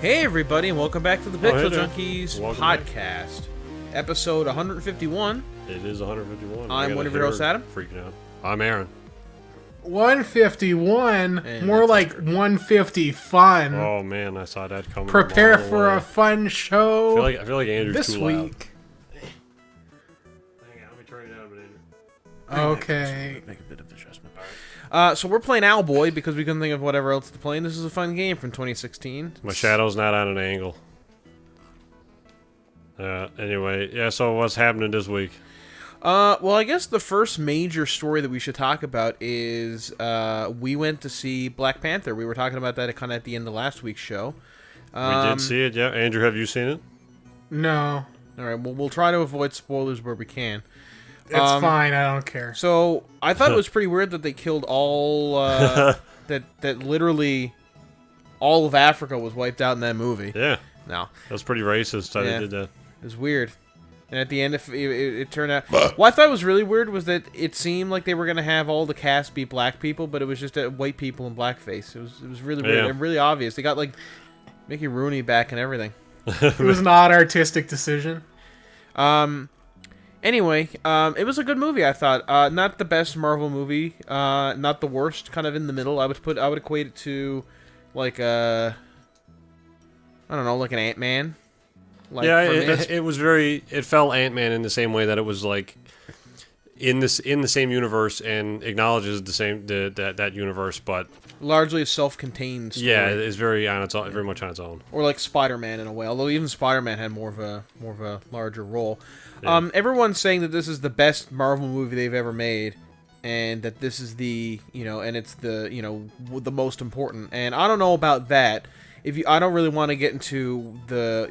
Hey everybody, and welcome back to the hey PixelJunkies podcast. Episode 151. It is 151. I'm one of your hosts, Adam. Freaking out. I'm Aaron. 151? And More like 150 fun. Oh man, I saw that coming. Prepare for a fun show. I feel like Andrew's this too week. Loud. Hang on, let me turn it down a minute. Okay. Make a bit of adjustment. So we're playing Owlboy because we couldn't think of whatever else to play, and this is a fun game from 2016. My shadow's not on an angle. Anyway, yeah, so what's happening this week? Well, I guess the first major story that we should talk about is we went to see Black Panther. We were talking about that kind of at the end of last week's show. We did see it, yeah. Andrew, have you seen it? No. All right, well, we'll try to avoid spoilers where we can. It's fine, I don't care. So, I thought it was pretty weird that they killed all, that literally all of Africa was wiped out in that movie. Yeah. No. That was pretty racist how they did that. It was weird. And at the end, it turned out... What I thought was really weird was that it seemed like they were going to have all the cast be black people, but it was just white people in blackface. It was really weird and really obvious. They got, like, Mickey Rooney back and everything. It was an odd artistic decision. Anyway, it was a good movie, I thought. Not the best Marvel movie, not the worst, kind of in the middle. I would equate it to, like, I don't know, like an Ant-Man. Like, yeah, it was very... It felt Ant-Man in the same way that it was, like, in the same universe and acknowledges the same that universe, but... Largely a self-contained story. Yeah, it's very on its own, very much on its own. Or like Spider-Man in a way, although even Spider-Man had more of a larger role. Yeah. Everyone's saying that this is the best Marvel movie they've ever made, and that this is the and it's the the most important. And I don't know about that. I don't really want to get into the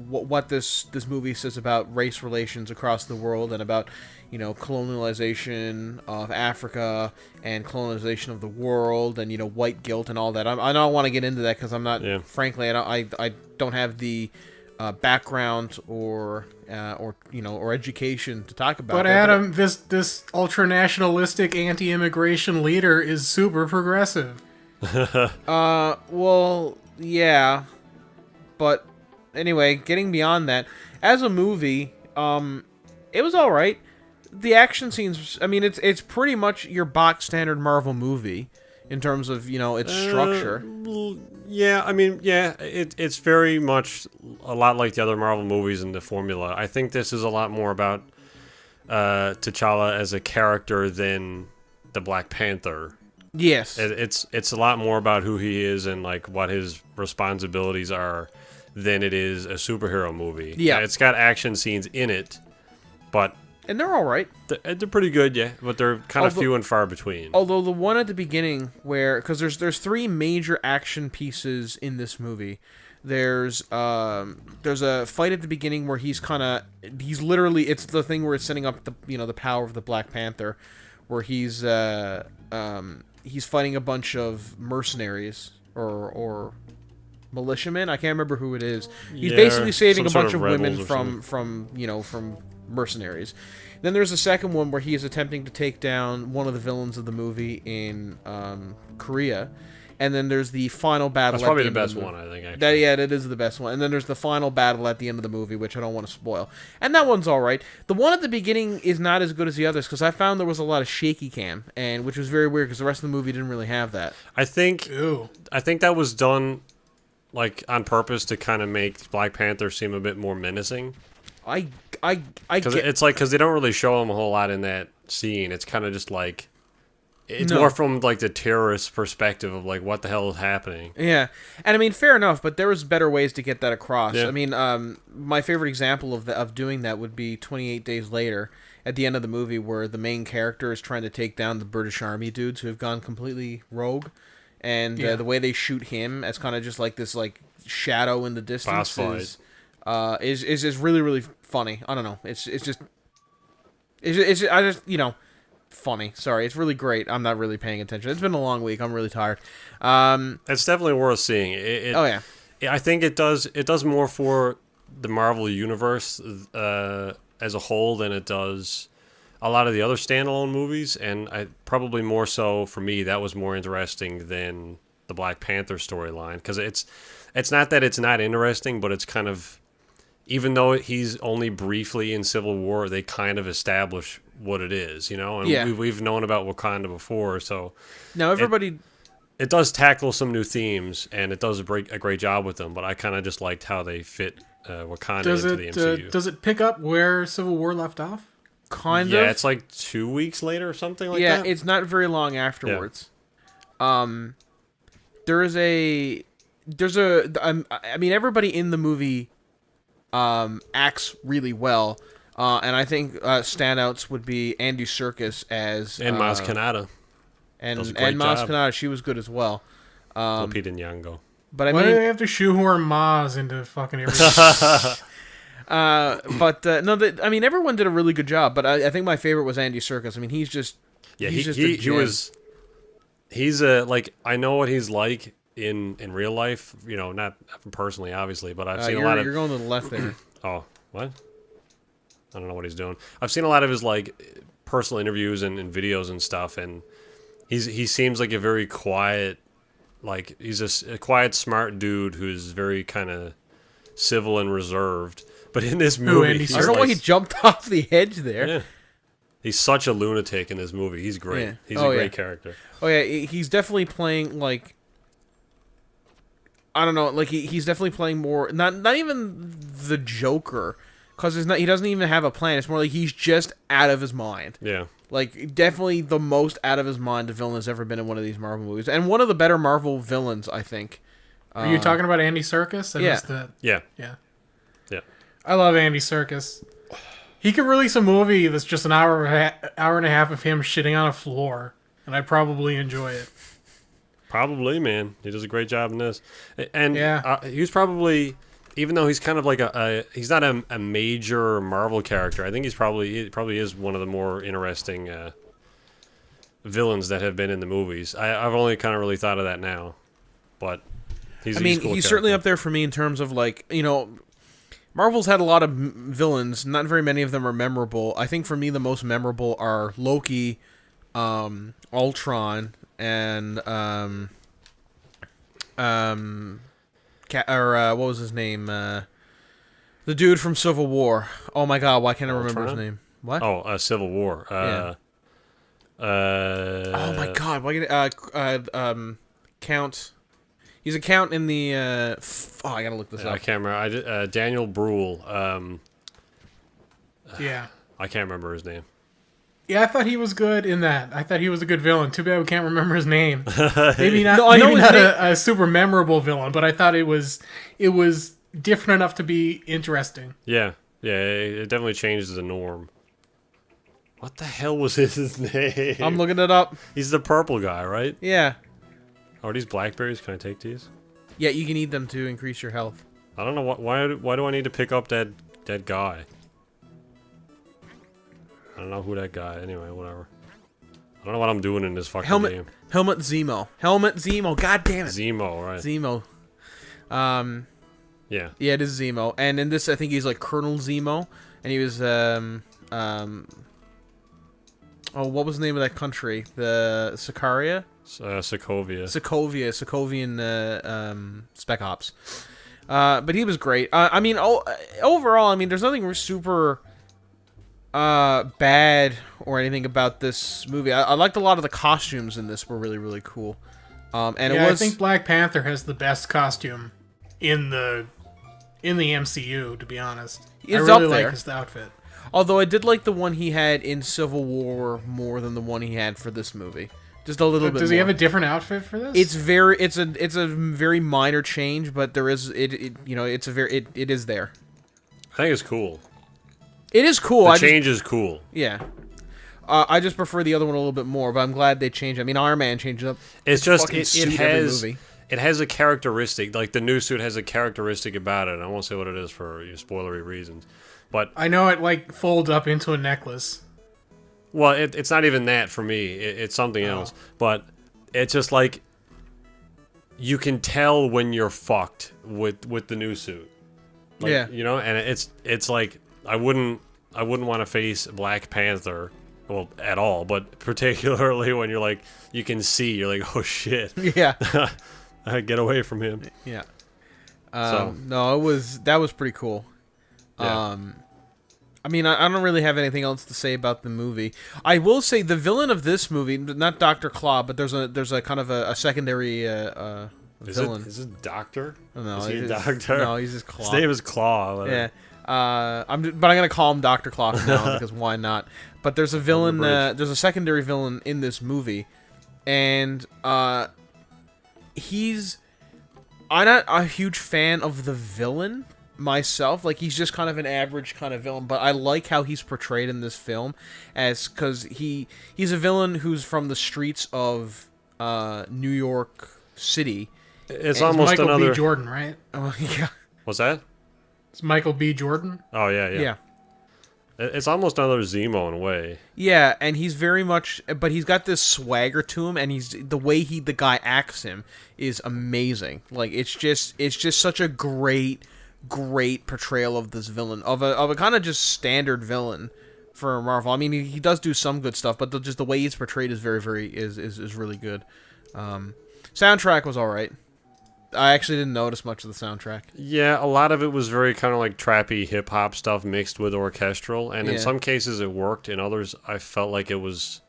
what this movie says about race relations across the world and about colonialization of Africa and colonization of the world and white guilt and all that. I don't want to get into that because I'm not. Yeah. Frankly, I don't have the background or education to talk about. But Adam, this ultra-nationalistic anti-immigration leader is super progressive. Well, yeah, but anyway, getting beyond that, as a movie, it was all right. The action scenes, I mean, it's pretty much your box standard Marvel movie in terms of its structure. Yeah, I mean, yeah, it's very much a lot like the other Marvel movies in the formula. I think this is a lot more about T'Challa as a character than the Black Panther. Yes, it's a lot more about who he is and like what his responsibilities are than it is a superhero movie. Yeah, it's got action scenes in it, and they're all right. They're pretty good, yeah, but they're kind of few and far between. Although the one at the beginning because there's three major action pieces in this movie. There's a fight at the beginning where he's literally, it's the thing where it's setting up the power of the Black Panther, where he's fighting a bunch of mercenaries or militiamen. I can't remember who it is. He's basically saving a bunch of women from mercenaries. Then there's a second one where he is attempting to take down one of the villains of the movie in Korea. And then there's the final battle. That's probably the best one, I think, actually. That is the best one. And then there's the final battle at the end of the movie, which I don't want to spoil. And that one's all right. The one at the beginning is not as good as the others, because I found there was a lot of shaky cam, and which was very weird, because the rest of the movie didn't really have that. I think that was done like on purpose to kind of make Black Panther seem a bit more menacing. Because they don't really show him a whole lot in that scene. It's kind of just like... It's more from, like, the terrorist perspective of, like, what the hell is happening. Yeah. And, I mean, fair enough, but there was better ways to get that across. Yeah. I mean, my favorite example of doing that would be 28 Days Later, at the end of the movie, where the main character is trying to take down the British Army dudes who have gone completely rogue. And the way they shoot him as kind of just, like, this, like, shadow in the distance is really, really funny. I don't know. It's just funny. Sorry, it's really great. I'm not really paying attention. It's been a long week. I'm really tired. It's definitely worth seeing. I think it does more for the Marvel universe as a whole than it does a lot of the other standalone movies, and probably more so for me, that was more interesting than the Black Panther storyline, because it's not that it's not interesting, but it's kind of, even though he's only briefly in Civil War, they kind of establish what it is, and we've known about Wakanda before, so now everybody. It does tackle some new themes, and it does a great job with them, but I kind of just liked how they fit Wakanda into the MCU. Does it pick up where Civil War left off? Kind of. Yeah, it's like 2 weeks later or something like that. Yeah, it's not very long afterwards. Yeah. There's a I mean, everybody in the movie acts really well, and I think standouts would be Andy Serkis as and Maz Kanata. And Maz Kanata, she was good as well. Lupita Nyong'o. But I Why mean, do they have to shoehorn Maz into fucking everything? I mean, everyone did a really good job. But I think my favorite was Andy Serkis. I mean, he's just he's like, I know what he's like in real life. Not personally, obviously, but I've seen a lot of. You're going to the left there. Oh, what? I don't know what he's doing. I've seen a lot of his like personal interviews and videos and stuff, and he seems like a very quiet, like he's a quiet, smart dude who's very kind of civil and reserved. But in this movie, I don't know why he jumped off the edge there. Yeah. He's such a lunatic in this movie. He's great. Yeah. He's a great character. Oh yeah, he's definitely playing like, I don't know, like he's definitely playing more not even the Joker, because he doesn't even have a plan. It's more like he's just out of his mind. Yeah. Like, definitely the most out of his mind a villain has ever been in one of these Marvel movies. And one of the better Marvel villains, I think. Are you talking about Andy Serkis? Yeah. I love Andy Serkis. He could release a movie that's just an hour and a half of him shitting on a floor, and I'd probably enjoy it. Probably, man. He does a great job in this. And he was probably... Even though he's kind of like he's not a major Marvel character, I think he probably is one of the more interesting villains that have been in the movies. I've only kind of really thought of that now, but he's certainly up there for me in terms of like, Marvel's had a lot of villains. Not very many of them are memorable. I think for me the most memorable are Loki, Ultron, and what was his name? The dude from Civil War. Oh my God, why can't I remember his name? What? Oh, Civil War. Oh my God, why Count? He's a count in the. I gotta look this up. I can't remember. Daniel Bruhl. Yeah. I can't remember his name. Yeah, I thought he was good in that. I thought he was a good villain. Too bad we can't remember his name. Maybe not. A super memorable villain, but I thought it was different enough to be interesting. Yeah, it definitely changes the norm. What the hell was his name? I'm looking it up. He's the purple guy, right? Yeah. Are these blackberries? Can I take these? Yeah, you can eat them to increase your health. I don't know why do I need to pick up that guy? I don't know who that guy. Anyway, whatever. I don't know what I'm doing in this fucking game. Helmut Zemo. God damn it. Zemo, right? Zemo. Yeah. Yeah, it is Zemo. And in this, I think he's like Colonel Zemo, and he was what was the name of that country? The Sicaria? Sokovia. Sokovian Spec Ops. But he was great. I mean, overall, I mean, there's nothing super bad or anything about this movie. I liked a lot of the costumes in this were really, really cool. I think Black Panther has the best costume in the MCU, to be honest. It's I really up there. like his outfit. Although I did like the one he had in Civil War more than the one he had for this movie. Just a little bit. Does he have a different outfit for this? It's a very minor change, but there is it is there. I think it's cool. It is cool. The change is cool. Yeah. I just prefer the other one a little bit more, but I'm glad they changed. I mean, Iron Man changes up. It's just it has a characteristic. Like the new suit has a characteristic about it. I won't say what it is for spoilery reasons, but I know it like folds up into a necklace. Well, it's not even that for me. It's something else. But it's just like you can tell when you're fucked with the new suit. Like, yeah. And it's like I wouldn't want to face Black Panther. Well, at all, but particularly when you're like, you can see, you're like, oh shit. Yeah. Get away from him. Yeah. No, that was pretty cool. Yeah. I mean, I don't really have anything else to say about the movie. I will say the villain of this movie, not Dr. Claw, but there's a kind of a secondary villain. Is it Doctor? No, is he a doctor? No, he's just Claw. His name is Claw. Yeah. But I'm gonna call him Dr. Claw now because why not? But there's a villain. There's a secondary villain in this movie, and I'm not a huge fan of the villain myself. Like, he's just kind of an average kind of villain, but I like how he's portrayed in this film, because he's a villain who's from the streets of New York City. It's almost Michael another B. Jordan, right? Oh yeah. What's that? It's Michael B. Jordan. Oh yeah. It's almost another Zemo in a way. Yeah, and he's very much, but he's got this swagger to him, and the way the guy acts him is amazing. Like, it's just such a great portrayal of this villain, of a kind of just standard villain for Marvel. I mean, he does do some good stuff, but just the way he's portrayed is is really good. Soundtrack was all right. I actually didn't notice much of the soundtrack. Yeah, a lot of it was very kind of like trappy hip-hop stuff mixed with orchestral, and in some cases it worked. In others, I felt like it was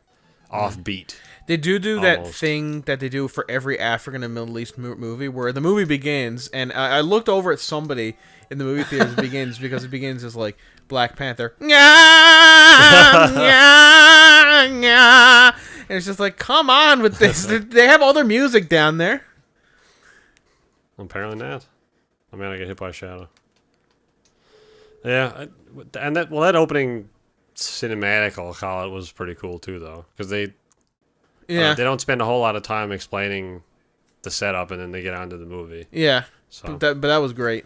offbeat. They do that thing that they do for every African and Middle East movie, where the movie begins, and I looked over at somebody in the movie theater as it begins, because it begins as like Black Panther. And it's just like, come on with this. They have all their music down there. Apparently not. I mean, I get hit by a shadow. Yeah, and that opening cinematic, I'll call it, was pretty cool too, though, because they don't spend a whole lot of time explaining the setup, and then they get onto the movie. Yeah, so but that was great.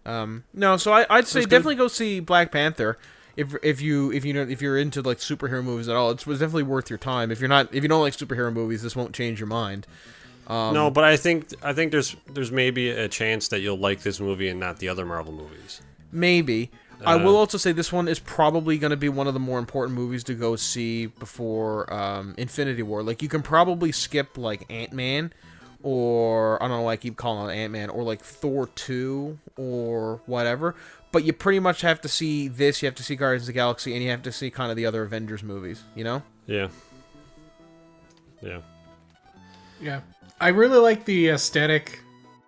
No, so I'd say definitely go see Black Panther if you're into like superhero movies at all. It's definitely worth your time. If you don't like superhero movies, this won't change your mind. No, but I think there's maybe a chance that you'll like this movie and not the other Marvel movies. Maybe. I will also say this one is probably going to be one of the more important movies to go see before Infinity War. Like, you can probably skip like Ant-Man, or I don't know why I keep calling it Ant-Man, or like Thor 2 or whatever. But you pretty much have to see this. You have to see Guardians of the Galaxy, and you have to see kind of the other Avengers movies. You know? Yeah. I really like the aesthetic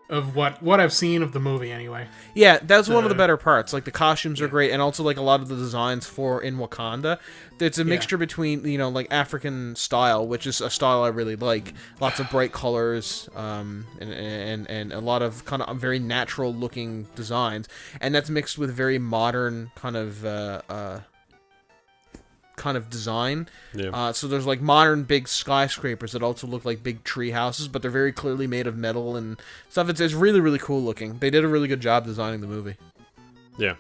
of what I've seen of the movie anyway. Yeah, that's one of the better parts. Like, the costumes are great, and also like a lot of the designs in Wakanda. It's a mixture between, like African style, which is a style I really like. Lots of bright colors, and a lot of kind of very natural looking designs, and that's mixed with very modern kind of design. So there's like modern big skyscrapers that also look like big tree houses, but they're very clearly made of metal and stuff. It's really, really cool looking. They did a really good job designing the movie. So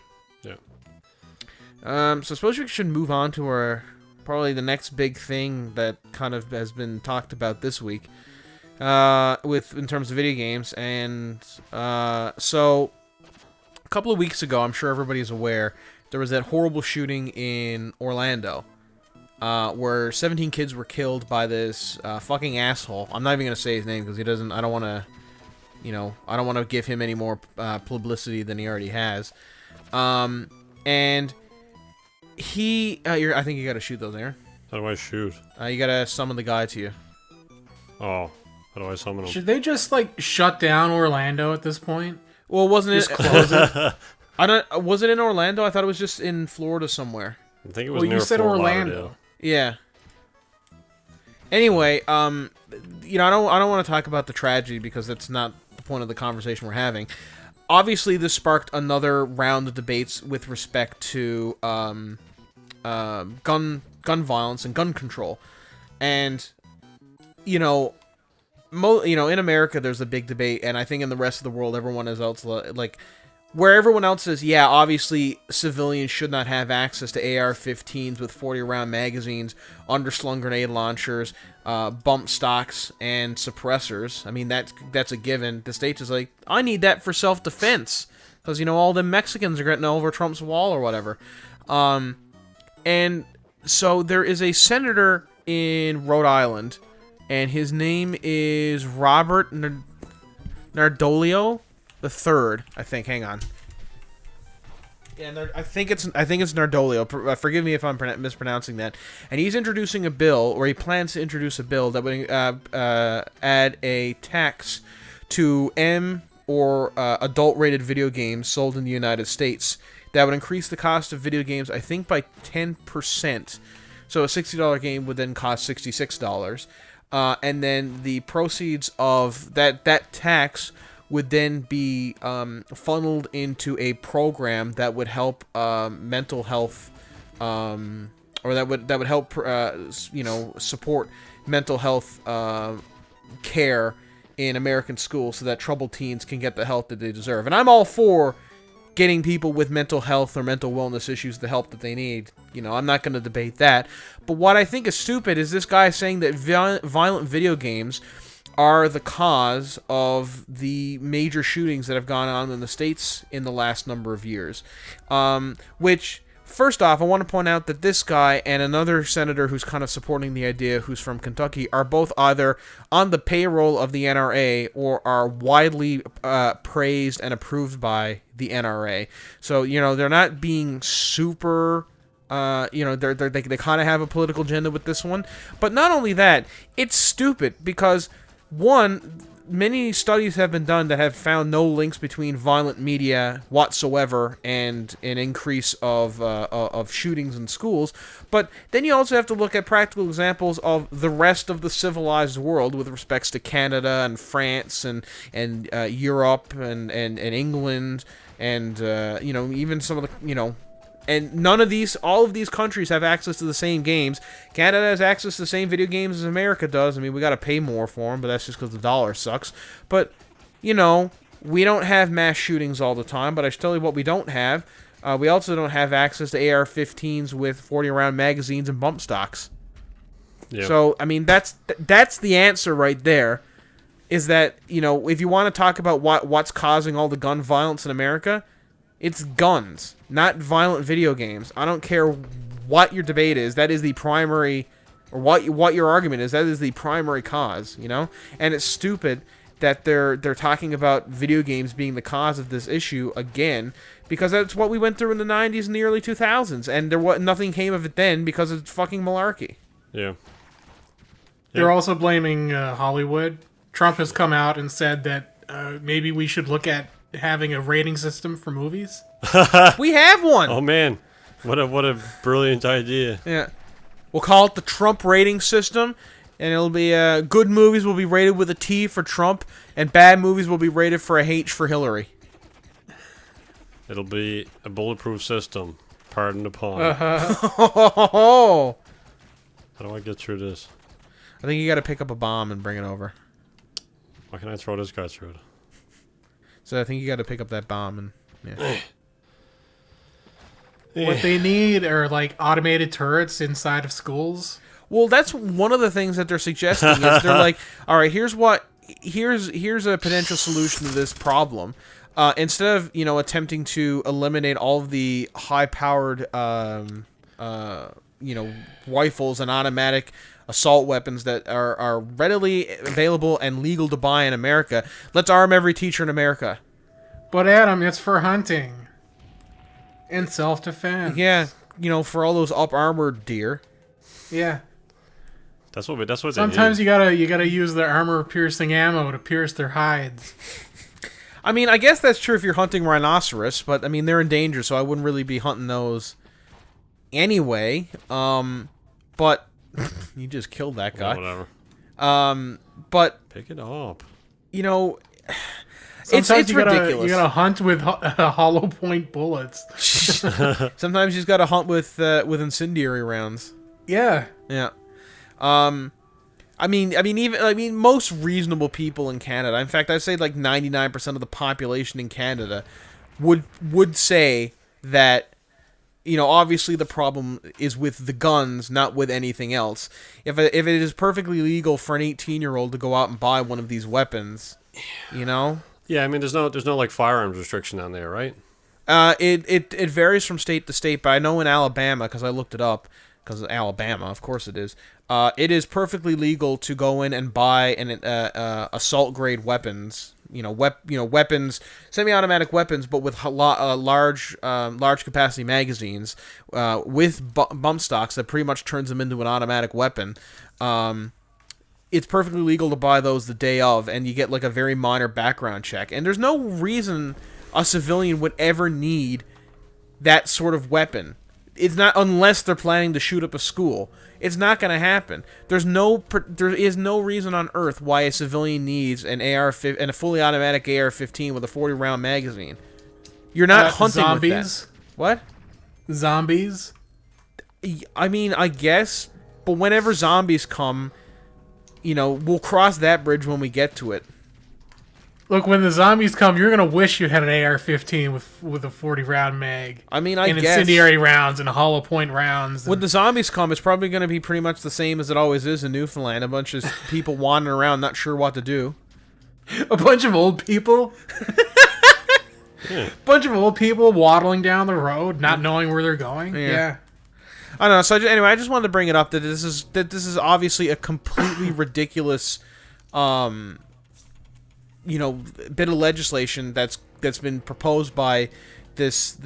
I suppose we should move on to probably the next big thing that kind of has been talked about this week, in terms of video games. And so a couple of weeks ago, I'm sure everybody's aware, there was that horrible shooting in Orlando, where 17 kids were killed by this fucking asshole. I'm not even gonna say his name because he doesn't. I don't want to, I don't want to give him any more publicity than he already has. And he, I think you got to shoot those, Aaron. How do I shoot? You got to summon the guy to you. Oh, how do I summon him? Should they just like shut down Orlando at this point? Well, wasn't it? Was it in Orlando? I thought it was just in Florida somewhere. I think it was near you said Fort Orlando. Lauderdale. Yeah. Anyway, I don't want to talk about the tragedy because that's not the point of the conversation we're having. Obviously, this sparked another round of debates with respect to gun violence and gun control, and in America there's a big debate, and I think in the rest of the world everyone else like. Where everyone else says, yeah, obviously civilians should not have access to AR-15s with 40-round magazines, underslung grenade launchers, bump stocks, and suppressors. I mean, that's a given. The States is like, I need that for self-defense, because, all the Mexicans are getting over Trump's wall or whatever. And so there is a senator in Rhode Island, and his name is Robert Nardolio. the 3rd, I think. Hang on. Yeah, I think it's Nardolio. Forgive me if I'm mispronouncing that. And he's introducing a bill, or he plans to introduce a bill that would add a tax to or adult-rated video games sold in the United States. That would increase the cost of video games, I think, by 10%. So a $60 game would then cost $66. And then the proceeds of that tax would then be funneled into a program that would help mental health, or that would help support mental health care in American schools, so that troubled teens can get the help that they deserve. And I'm all for getting people with mental health or mental wellness issues the help that they need. I'm not going to debate that. But what I think is stupid is this guy saying that violent video games are the cause of the major shootings that have gone on in the States in the last number of years. Which, first off, I want to point out that this guy and another senator who's kind of supporting the idea, who's from Kentucky, are both either on the payroll of the NRA or are widely praised and approved by the NRA. So, they're not being super... they kind of have a political agenda with this one. But not only that, it's stupid because... One, many studies have been done that have found no links between violent media whatsoever and an increase of shootings in schools. But then you also have to look at practical examples of the rest of the civilized world with respects to Canada and France and Europe and England and even some of the and all of these countries have access to the same games. Canada has access to the same video games as America does. I mean, we got to pay more for them, but that's just because the dollar sucks. But, we don't have mass shootings all the time, but I should tell you what we don't have. We also don't have access to AR-15s with 40-round magazines and bump stocks. Yep. So, I mean, that's the answer right there, is that, if you want to talk about what's causing all the gun violence in America, it's guns, not violent video games. I don't care what your debate is. That is the primary, or what your argument is. That is the primary cause, And it's stupid that they're talking about video games being the cause of this issue again, because that's what we went through in the 90s and the early 2000s, and nothing came of it then because it's fucking malarkey. Yeah. They're also blaming Hollywood. Trump has come out and said that maybe we should look at having a rating system for movies. We have one. Oh man, what a brilliant idea. Yeah, we'll call it the Trump rating system, and it'll be good movies will be rated with a T for Trump, and bad movies will be rated for a H for Hillary. It'll be a bulletproof system. Pardon the pun. How do I get through this? I think you got to pick up a bomb and bring it over. Why can I throw this guy through it? So I think you got to pick up that bomb and yeah. What they need are like automated turrets inside of schools. Well, that's one of the things that they're suggesting. Is they're like, all right, here's a potential solution to this problem. Instead of attempting to eliminate all of the high-powered rifles and automatic assault weapons that are readily available and legal to buy in America, let's arm every teacher in America. But Adam, it's for hunting and self-defense. Yeah, for all those up-armored deer. Yeah. That's what Sometimes you gotta use their armor-piercing ammo to pierce their hides. I mean, I guess that's true if you're hunting rhinoceros, but I mean they're in danger, so I wouldn't really be hunting those anyway. But you just killed that guy. Whatever. But pick it up. It's ridiculous. You gotta hunt with hollow point bullets. Sometimes you just gotta hunt with incendiary rounds. Yeah. Yeah. I mean, most reasonable people in Canada. In fact, I'd say like 99% of the population in Canada would say that. Obviously the problem is with the guns, not with anything else. If it is perfectly legal for an 18-year-old to go out and buy one of these weapons, Yeah, I mean, there's no like firearms restriction on there, right? It varies from state to state, but I know in Alabama, because I looked it up, because Alabama, of course it is. It is perfectly legal to go in and buy assault grade weapons. Weapons, semi-automatic weapons, but with large capacity magazines, with bump stocks that pretty much turns them into an automatic weapon. It's perfectly legal to buy those the day of, and you get like a very minor background check. And there's no reason a civilian would ever need that sort of weapon. It's not, unless they're planning to shoot up a school. It's not going to happen. There is no reason on earth why a civilian needs an AR-15 and a fully automatic AR-15 with a 40-round magazine. You're not hunting zombies? With that. What? Zombies? I mean, I guess, but whenever zombies come, we'll cross that bridge when we get to it. Look, when the zombies come, you're gonna wish you had an AR-15 with a 40-round mag. I mean, and incendiary rounds and hollow point rounds. When the zombies come, it's probably gonna be pretty much the same as it always is in Newfoundland. A bunch of people wandering around, not sure what to do. A bunch of old people. Bunch of old people waddling down the road, not knowing where they're going. Yeah. I don't know. So anyway, I just wanted to bring it up that this is obviously a completely ridiculous, bit of legislation that's been proposed by this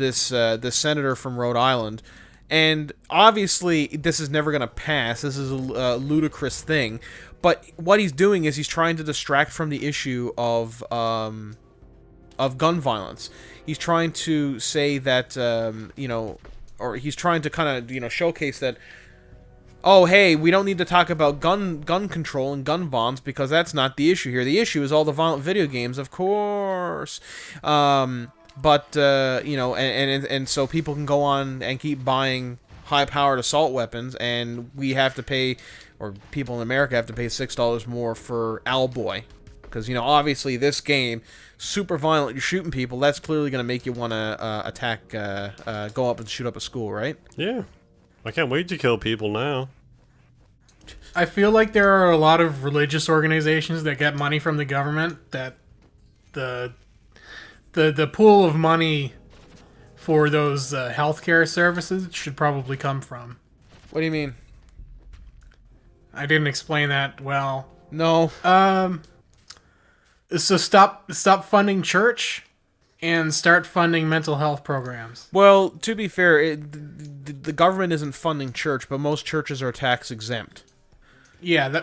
senator from Rhode Island, and obviously this is never going to pass. This is a ludicrous thing, but what he's doing is he's trying to distract from the issue of gun violence. He's trying to say that or he's trying to kind of showcase that, oh, hey, we don't need to talk about gun control and gun bonds because that's not the issue here. The issue is all the violent video games, of course. And so people can go on and keep buying high-powered assault weapons, and we have to pay, or people in America have to pay $6 more for Owlboy. Because, obviously this game, super violent, you're shooting people, that's clearly going to make you want to go up and shoot up a school, right? Yeah. I can't wait to kill people now. I feel like there are a lot of religious organizations that get money from the government that the pool of money for those healthcare services should probably come from. What do you mean? I didn't explain that well. No. So stop funding church and start funding mental health programs. Well, to be fair, the government isn't funding church, but most churches are tax exempt. Yeah,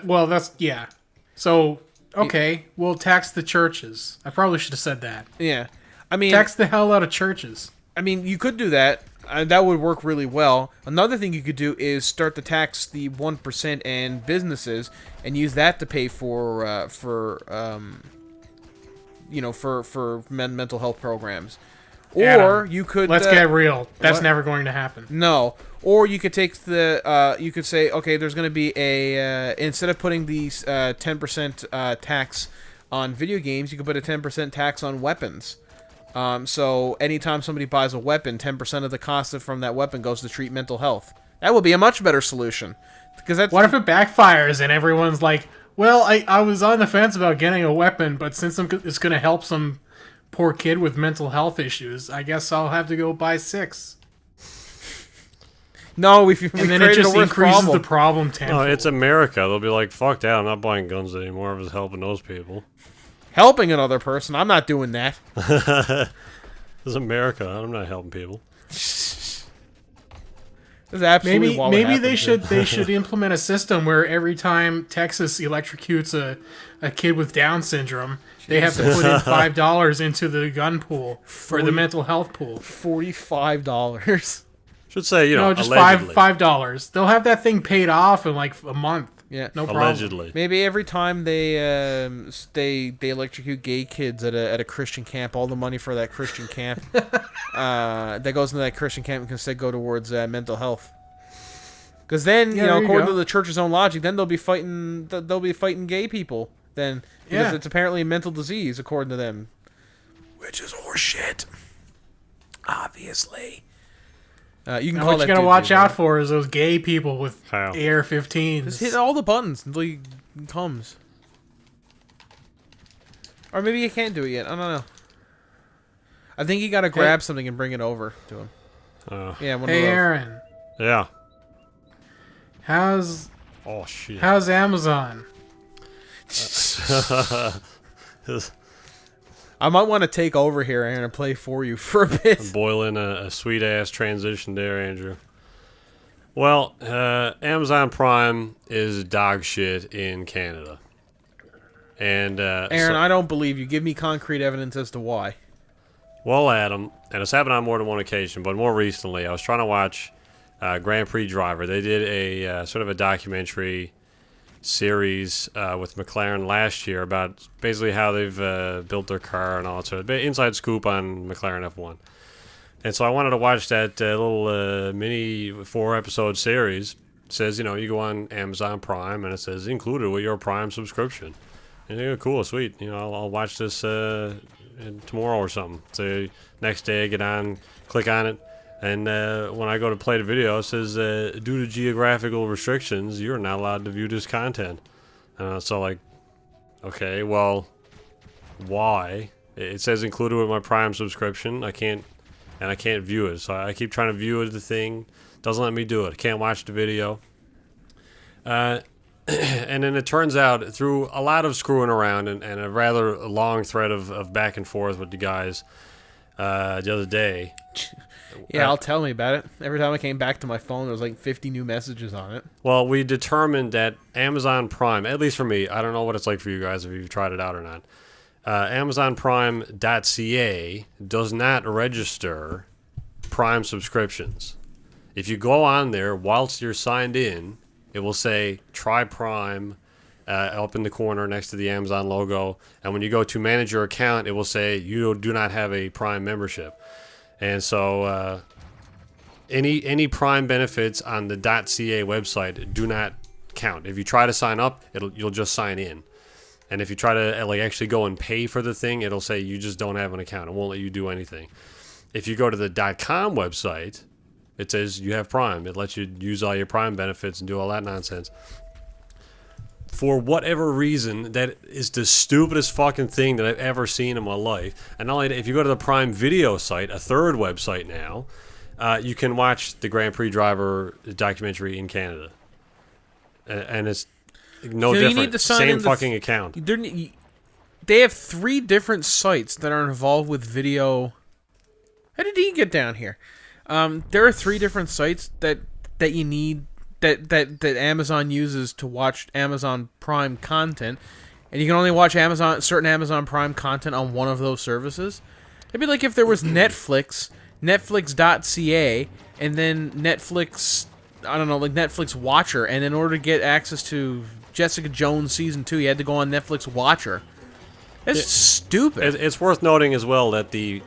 yeah. So, okay, we'll tax the churches. I probably should have said that. Yeah. I mean, tax the hell out of churches. I mean, you could do that. That would work really well. Another thing you could do is start to tax the 1% and businesses and use that to pay for mental health programs. Or Adam, you could... Let's get real. That's never going to happen. No. Or you could take you could say, okay, there's going to be a... instead of putting these 10% tax on video games, you could put a 10% tax on weapons. So anytime somebody buys a weapon, 10% of the cost from that weapon goes to treat mental health. That would be a much better solution. Because what if it backfires and everyone's like, well, I was on the fence about getting a weapon, but since it's going to help some poor kid with mental health issues, I guess I'll have to go buy 6. No, and then it just increases the problem tenfold. No, it's America. They'll be like, fuck that, I'm not buying guns anymore. I was helping those people. Helping another person? I'm not doing that. This is America. I'm not helping people. This is absolutely maybe they should implement a system where every time Texas electrocutes a kid with Down syndrome, they have to put in $5 into the gun pool or the mental health pool. $45. Should say, no, just allegedly. $5. They'll have that thing paid off in like a month. Yeah, no problem. Allegedly. Maybe every time they electrocute gay kids at a Christian camp, all the money for that Christian camp that goes into that Christian camp can instead go towards mental health. Because then, according to the church's own logic, then they'll be fighting gay people. Then because it's apparently a mental disease according to them, which is horseshit. Obviously. You can call what you gotta watch out for is those gay people with AR-15s. Just hit all the buttons until he comes. Or maybe you can't do it yet. I don't know. I think you gotta grab something and bring it over to him. Hey, Aaron. Yeah. How's shit? How's Amazon? I might want to take over here and play for you for a bit. I'm boiling a sweet ass transition there, Andrew. Well, Amazon Prime is dog shit in Canada. And Aaron, I don't believe you. Give me concrete evidence as to why. Well, Adam, and it's happened on more than one occasion, but more recently, I was trying to watch Grand Prix Driver. They did a sort of a documentary series with McLaren last year about basically how they've built their car and all that sort of inside scoop on McLaren F1. And so I wanted to watch that little mini 4-episode series. It says, you go on Amazon Prime, and it says included with your Prime subscription. And you go, cool, sweet. I'll watch this tomorrow or something. So next day I get on, click on it, and when I go to play the video, it says, due to geographical restrictions, you're not allowed to view this content. So like, okay, well, why? It says included with my Prime subscription. I can't view it. So I keep trying to view the thing. Doesn't let me do it. I can't watch the video. And then it turns out, through a lot of screwing around and a rather long thread of back and forth with the guys the other day. Yeah, tell me about it. Every time I came back to my phone, there was like 50 new messages on it. Well, we determined that Amazon Prime, at least for me, I don't know what it's like for you guys if you've tried it out or not, AmazonPrime.ca does not register Prime subscriptions. If you go on there whilst you're signed in, it will say try Prime up in the corner next to the Amazon logo. And when you go to manage your account, it will say you do not have a Prime membership. And so any Prime benefits on the .ca website do not count. If you try to sign up, you'll just sign in. And if you try to actually go and pay for the thing, it'll say you just don't have an account. It won't let you do anything. If you go to the .com website, it says you have Prime. It lets you use all your Prime benefits and do all that nonsense. For whatever reason, that is the stupidest fucking thing that I've ever seen in my life. And not only that, if you go to the Prime Video site, a third website now, you can watch the Grand Prix Driver documentary in Canada. And it's no different. You need to sign Same fucking account. They have 3 different sites that are involved with video. How did he get down here? There are 3 different sites that you need that Amazon uses to watch Amazon Prime content, and you can only watch certain Amazon Prime content on one of those services. It'd be like if there was Netflix, Netflix.ca, and then Netflix, I don't know, like Netflix Watcher, and in order to get access to Jessica Jones Season 2, you had to go on Netflix Watcher. That's stupid. It's worth noting as well that the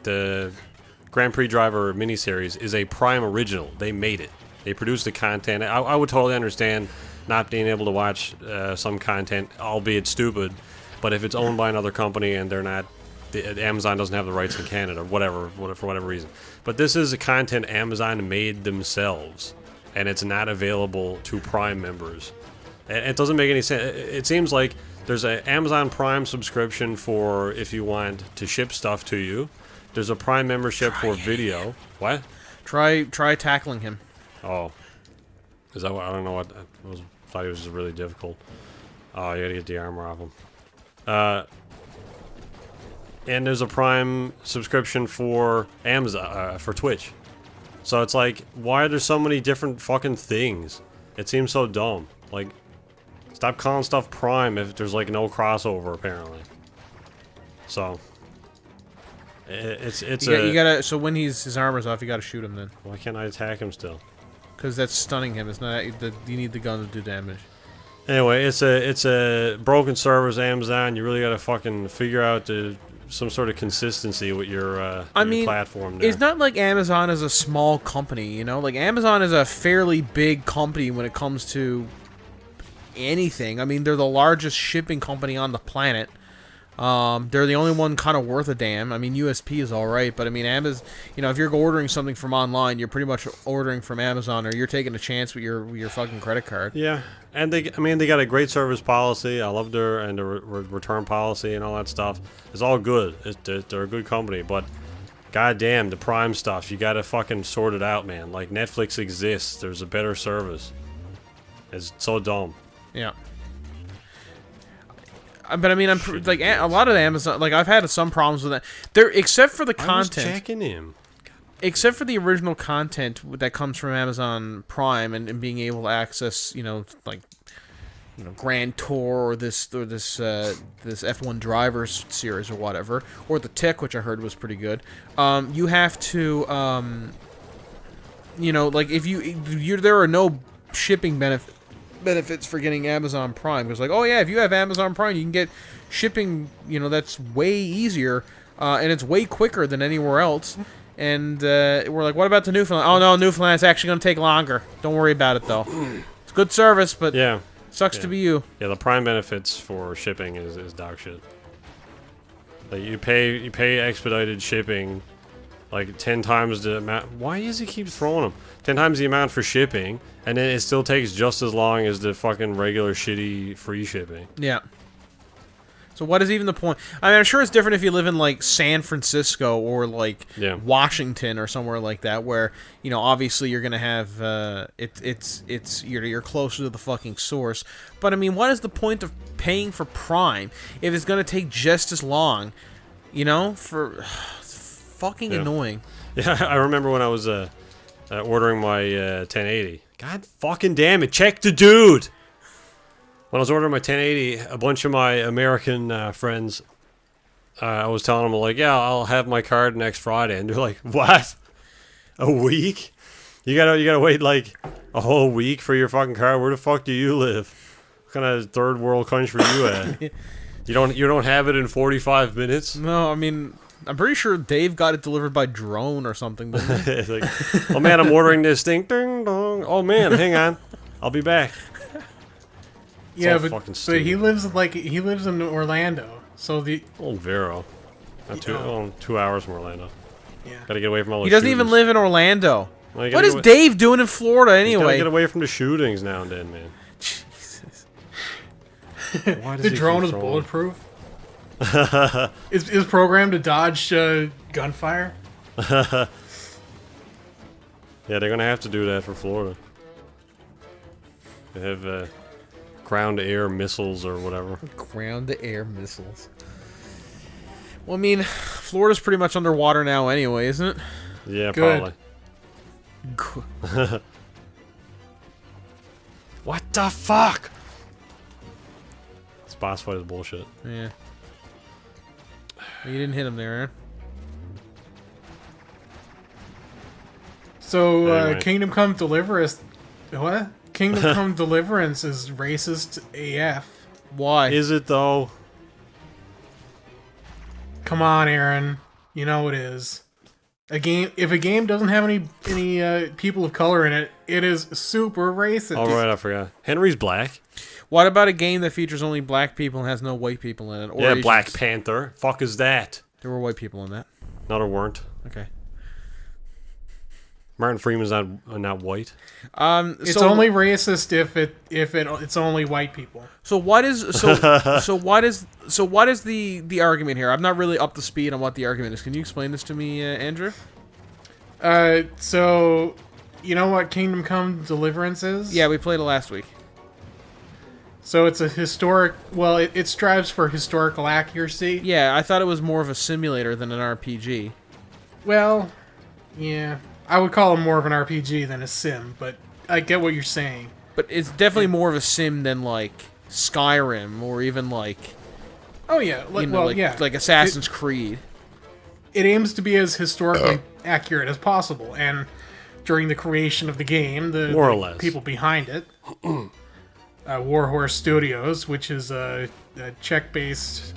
Grand Prix Driver miniseries is a Prime original. They made it. They produced the content. I would totally understand not being able to watch some content, albeit stupid, but if it's owned by another company and they're not, Amazon doesn't have the rights in Canada, whatever, for whatever reason. But this is a content Amazon made themselves, and it's not available to Prime members. And it doesn't make any sense. It seems like there's an Amazon Prime subscription for if you want to ship stuff to you. There's a Prime membership for video. What? Try tackling him. Oh. Is that what? I don't know what. I thought it was just really difficult. Oh, you gotta get the armor off him. And there's a Prime subscription for Amazon, for Twitch. So it's like, why are there so many different fucking things? It seems so dumb. Like, stop calling stuff Prime if there's like no crossover, apparently. So. You gotta. So when his armor's off, you gotta shoot him. Then why can't I attack him still? Because that's stunning him. It's not. You need the gun to do damage. Anyway, it's a broken service, Amazon. You really gotta fucking figure out some sort of consistency with your platform. There. It's not like Amazon is a small company. You know, like Amazon is a fairly big company when it comes to anything. I mean, they're the largest shipping company on the planet. They're the only one kind of worth a damn. I mean, USP is all right, but I mean, Amazon. You know, if you're ordering something from online, you're pretty much ordering from Amazon, or you're taking a chance with your fucking credit card. Yeah, and they got a great service policy. I love their return policy and all that stuff. It's all good. They're a good company, but goddamn, the Prime stuff, you gotta fucking sort it out, man. Like Netflix exists. There's a better service. It's so dumb. Yeah. But I mean, I'm like a lot of Amazon. Like I've had some problems with that. There, except for the content. I was checking him. Except for the original content that comes from Amazon Prime and being able to access, Grand Tour or this F1 Drivers series or whatever, or the Tick, which I heard was pretty good. You have to, if there are no shipping benefits for getting Amazon Prime. Because if you have Amazon Prime, you can get shipping, that's way easier, and it's way quicker than anywhere else. And we're like, what about the Newfoundland? Oh, no, Newfoundland's actually going to take longer. Don't worry about it, though. It's good service, but sucks to be you. Yeah, the Prime benefits for shipping is dog shit. Like, you pay expedited shipping, like 10 times the amount. Why does he keep throwing them? 10 times the amount for shipping, and then it still takes just as long as the fucking regular shitty free shipping. Yeah. So what is even the point? I mean, I'm sure it's different if you live in, like, San Francisco or, like, Washington or somewhere like that, where, obviously you're going to have, you're closer to the fucking source. But, I mean, what is the point of paying for Prime if it's going to take just as long, it's fucking annoying. Yeah, I remember when I was ordering my 1080. God fucking damn it, check the dude! When I was ordering my 1080, a bunch of my American friends, I was telling them, like, yeah, I'll have my card next Friday. And they're like, what? A week? You gotta wait, like, a whole week for your fucking card? Where the fuck do you live? What kind of third world country are you at? You don't have it in 45 minutes? No, I mean, I'm pretty sure Dave got it delivered by drone or something. It's like, oh, man, I'm ordering this thing. Ding, dong. Oh, man, hang on. I'll be back. Yeah, but he lives in Orlando, so old Vero, 2 hours from Orlando. Yeah, gotta get away from all. He doesn't even live in Orlando. Well, what is Dave doing in Florida anyway? Gotta get away from the shootings now and then, man. Jesus. The drone is bulletproof. is programmed to dodge gunfire. Yeah, they're gonna have to do that for Florida. They have. Ground-to-air missiles or whatever. Ground-to-air missiles. Well, I mean, Florida's pretty much underwater now anyway, isn't it? Yeah, probably. What the fuck? This boss fight is bullshit. Yeah. You didn't hit him there, Aaron. So, anyway. Kingdom Come Deliverance... What? Kingdom Come Deliverance is racist AF. Why? Is it, though? Come on, Aaron. You know it is. If a game doesn't have any people of color in it, it is super racist. All right, I forgot. Henry's black. What about a game that features only black people and has no white people in it? Or Asians? Black Panther. Fuck is that? There were white people in that. No, there weren't. Okay. Martin Freeman's not white. It's only racist if it's only white people. So what is the argument here? I'm not really up to speed on what the argument is. Can you explain this to me, Andrew? So you know what Kingdom Come Deliverance is? Yeah, we played it last week. So it's a historic. Well, it strives for historical accuracy. Yeah, I thought it was more of a simulator than an RPG. Well, yeah. I would call it more of an RPG than a sim, but I get what you're saying. But it's definitely more of a sim than, like, Skyrim, or even, like... Oh, yeah. Like Assassin's Creed. It aims to be as historically accurate as possible, and during the creation of the game, more or less. People behind it, Warhorse Studios, which is a Czech-based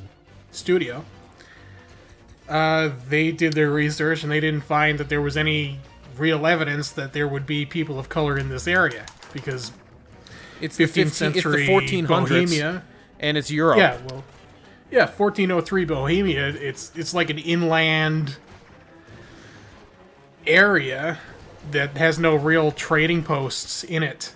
studio, they did their research, and they didn't find that there was any real evidence that there would be people of color in this area, because it's 15th century it's the 1400s, Bohemia, and it's Europe. 1403 Bohemia. It's like an inland area that has no real trading posts in it,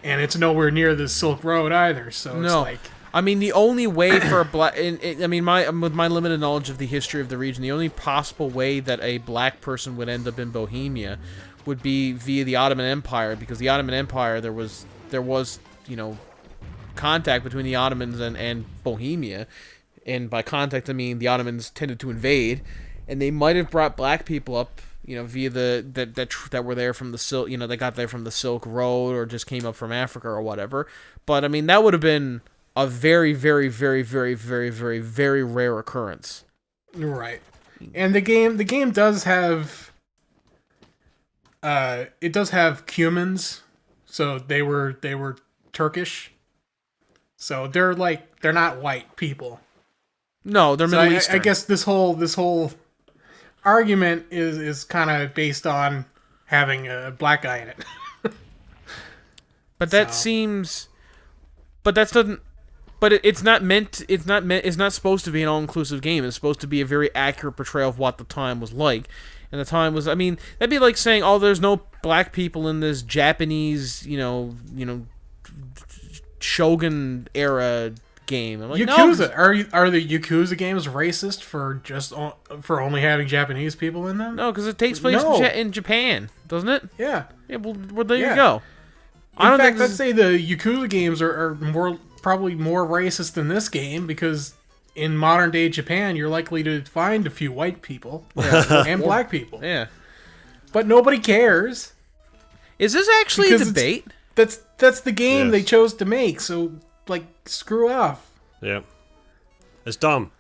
and it's nowhere near the Silk Road either. So it's like, I mean, the only way for a black... with my limited knowledge of the history of the region, the only possible way that a black person would end up in Bohemia would be via the Ottoman Empire, because the Ottoman Empire, there was there was, contact between the Ottomans and Bohemia. And by contact, I mean the Ottomans tended to invade, and they might have brought black people up, via that were there from the Silk, they got there from the Silk Road or just came up from Africa or whatever. But I mean, that would have been a very, very, very, very, very, very, very rare occurrence. Right. And the game does have it does have Cumans, so they were Turkish. So they're not white people. No, they're Middle Eastern. I guess this whole argument is kind of based on having a black guy in it. But that seems, but that doesn't. But it's not meant. It's not supposed to be an all-inclusive game. It's supposed to be a very accurate portrayal of what the time was like. And the time was. I mean, that'd be like saying, "Oh, there's no black people in this Japanese, Shogun era game." I'm like, Yakuza. Are the Yakuza games racist for only having Japanese people in them? No, because it takes place in Japan, doesn't it? Yeah. Yeah. Well, there you go. In fact, I'd say the Yakuza games are probably more racist than this game, because in modern day Japan, you're likely to find a few white people and black people. Yeah. But nobody cares. Is this actually a debate? That's the game they chose to make, so, screw off. Yeah. It's dumb.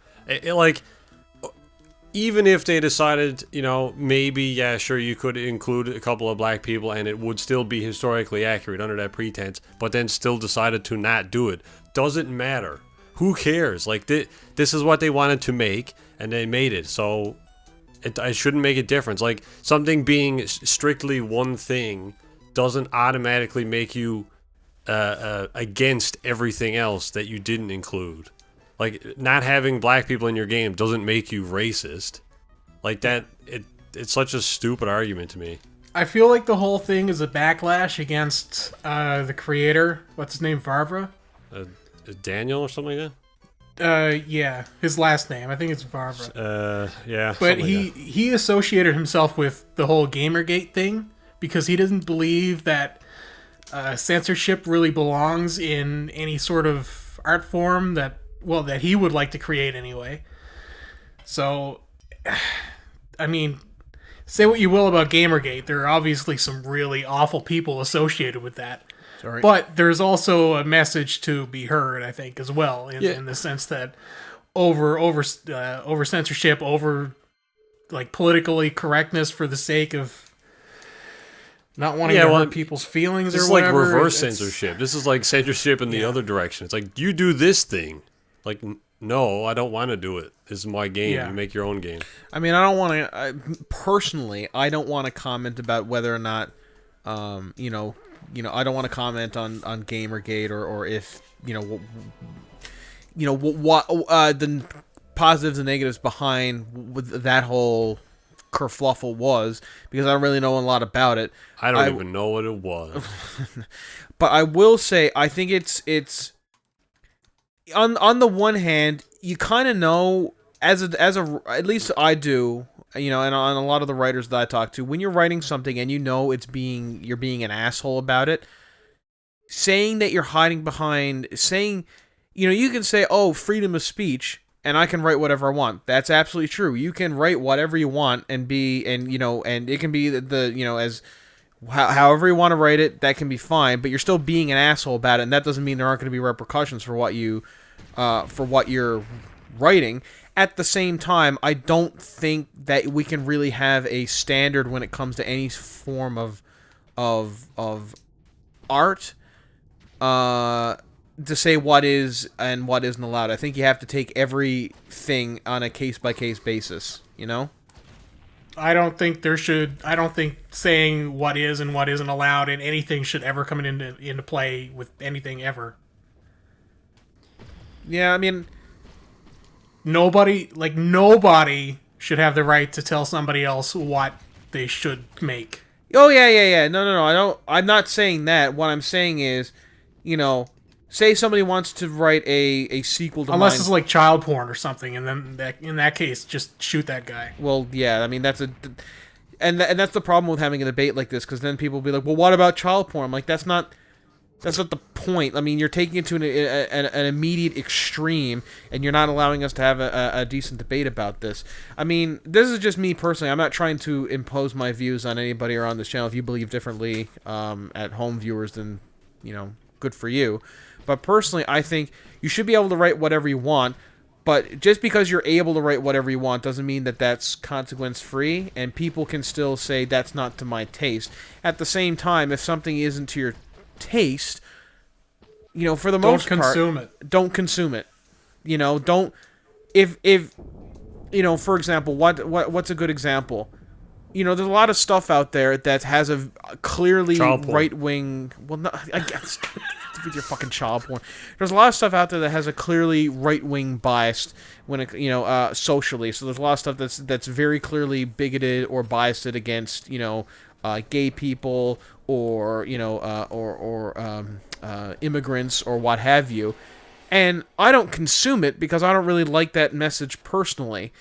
Even if they decided, maybe, sure, you could include a couple of black people and it would still be historically accurate under that pretense, but then still decided to not do it. Doesn't matter. Who cares? This is what they wanted to make, and they made it, so it shouldn't make a difference. Something being strictly one thing doesn't automatically make you against everything else that you didn't include. Not having black people in your game doesn't make you racist. It's such a stupid argument to me. I feel like the whole thing is a backlash against the creator. What's his name? Varvra? Daniel or something like that? Yeah. His last name. I think it's Varvra. Yeah. But he associated himself with the whole Gamergate thing because he doesn't believe that censorship really belongs in any sort of art form that he would like to create anyway. So, I mean, say what you will about Gamergate, there are obviously some really awful people associated with that. Sorry. But there's also a message to be heard, I think, as well, in the sense that over censorship, over politically correctness for the sake of not wanting to hurt people's feelings or whatever. This is reverse censorship. This is censorship in the other direction. It's you do this thing. No, I don't want to do it. This is my game. Yeah. You make your own game. I mean, I don't want to... personally, I don't want to comment about whether or not, I don't want to comment on Gamergate or if, what the positives and negatives behind that whole kerfluffle was, because I don't really know a lot about it. I don't even know what it was. But I will say, I think it's on the one hand, you kind of know as a at least I do, and on a lot of the writers that I talk to, when you're writing something and you're being an asshole about it, saying that you're hiding behind saying, you can say, "Oh, freedom of speech," and I can write whatever I want. That's absolutely true. You can write whatever you want and it can be as however you want to write it, that can be fine, but you're still being an asshole about it, and that doesn't mean there aren't going to be repercussions for what you're writing. At the same time, I don't think that we can really have a standard when it comes to any form of art to say what is and what isn't allowed. I think you have to take everything on a case-by-case basis, I don't think saying what is and what isn't allowed in anything should ever come into play with anything ever. Yeah, I mean, nobody should have the right to tell somebody else what they should make. Oh yeah. No. I'm not saying that. What I'm saying is, say somebody wants to write a sequel to unless it's like child porn or something, and then in that case, just shoot that guy. Well, yeah, I mean that's and that's the problem with having a debate like this, because then people will be like, well, what about child porn? I'm like, that's not That's not the point. I mean, you're taking it to an immediate extreme, and you're not allowing us to have a decent debate about this. I mean, this is just me personally. I'm not trying to impose my views on anybody or on this channel. If you believe differently at home viewers, then, good for you. But personally, I think you should be able to write whatever you want, but just because you're able to write whatever you want doesn't mean that that's consequence-free, and people can still say that's not to my taste. At the same time, if something isn't to your taste, for the most part, don't consume it. Don't, if for example, what's a good example? There's a lot of stuff out there that has a clearly right-wing, well, no, I guess with your fucking child porn. There's a lot of stuff out there that has a clearly right-wing bias when it, socially. So there's a lot of stuff that's very clearly bigoted or biased against, gay people or immigrants or what have you, and I don't consume it because I don't really like that message personally,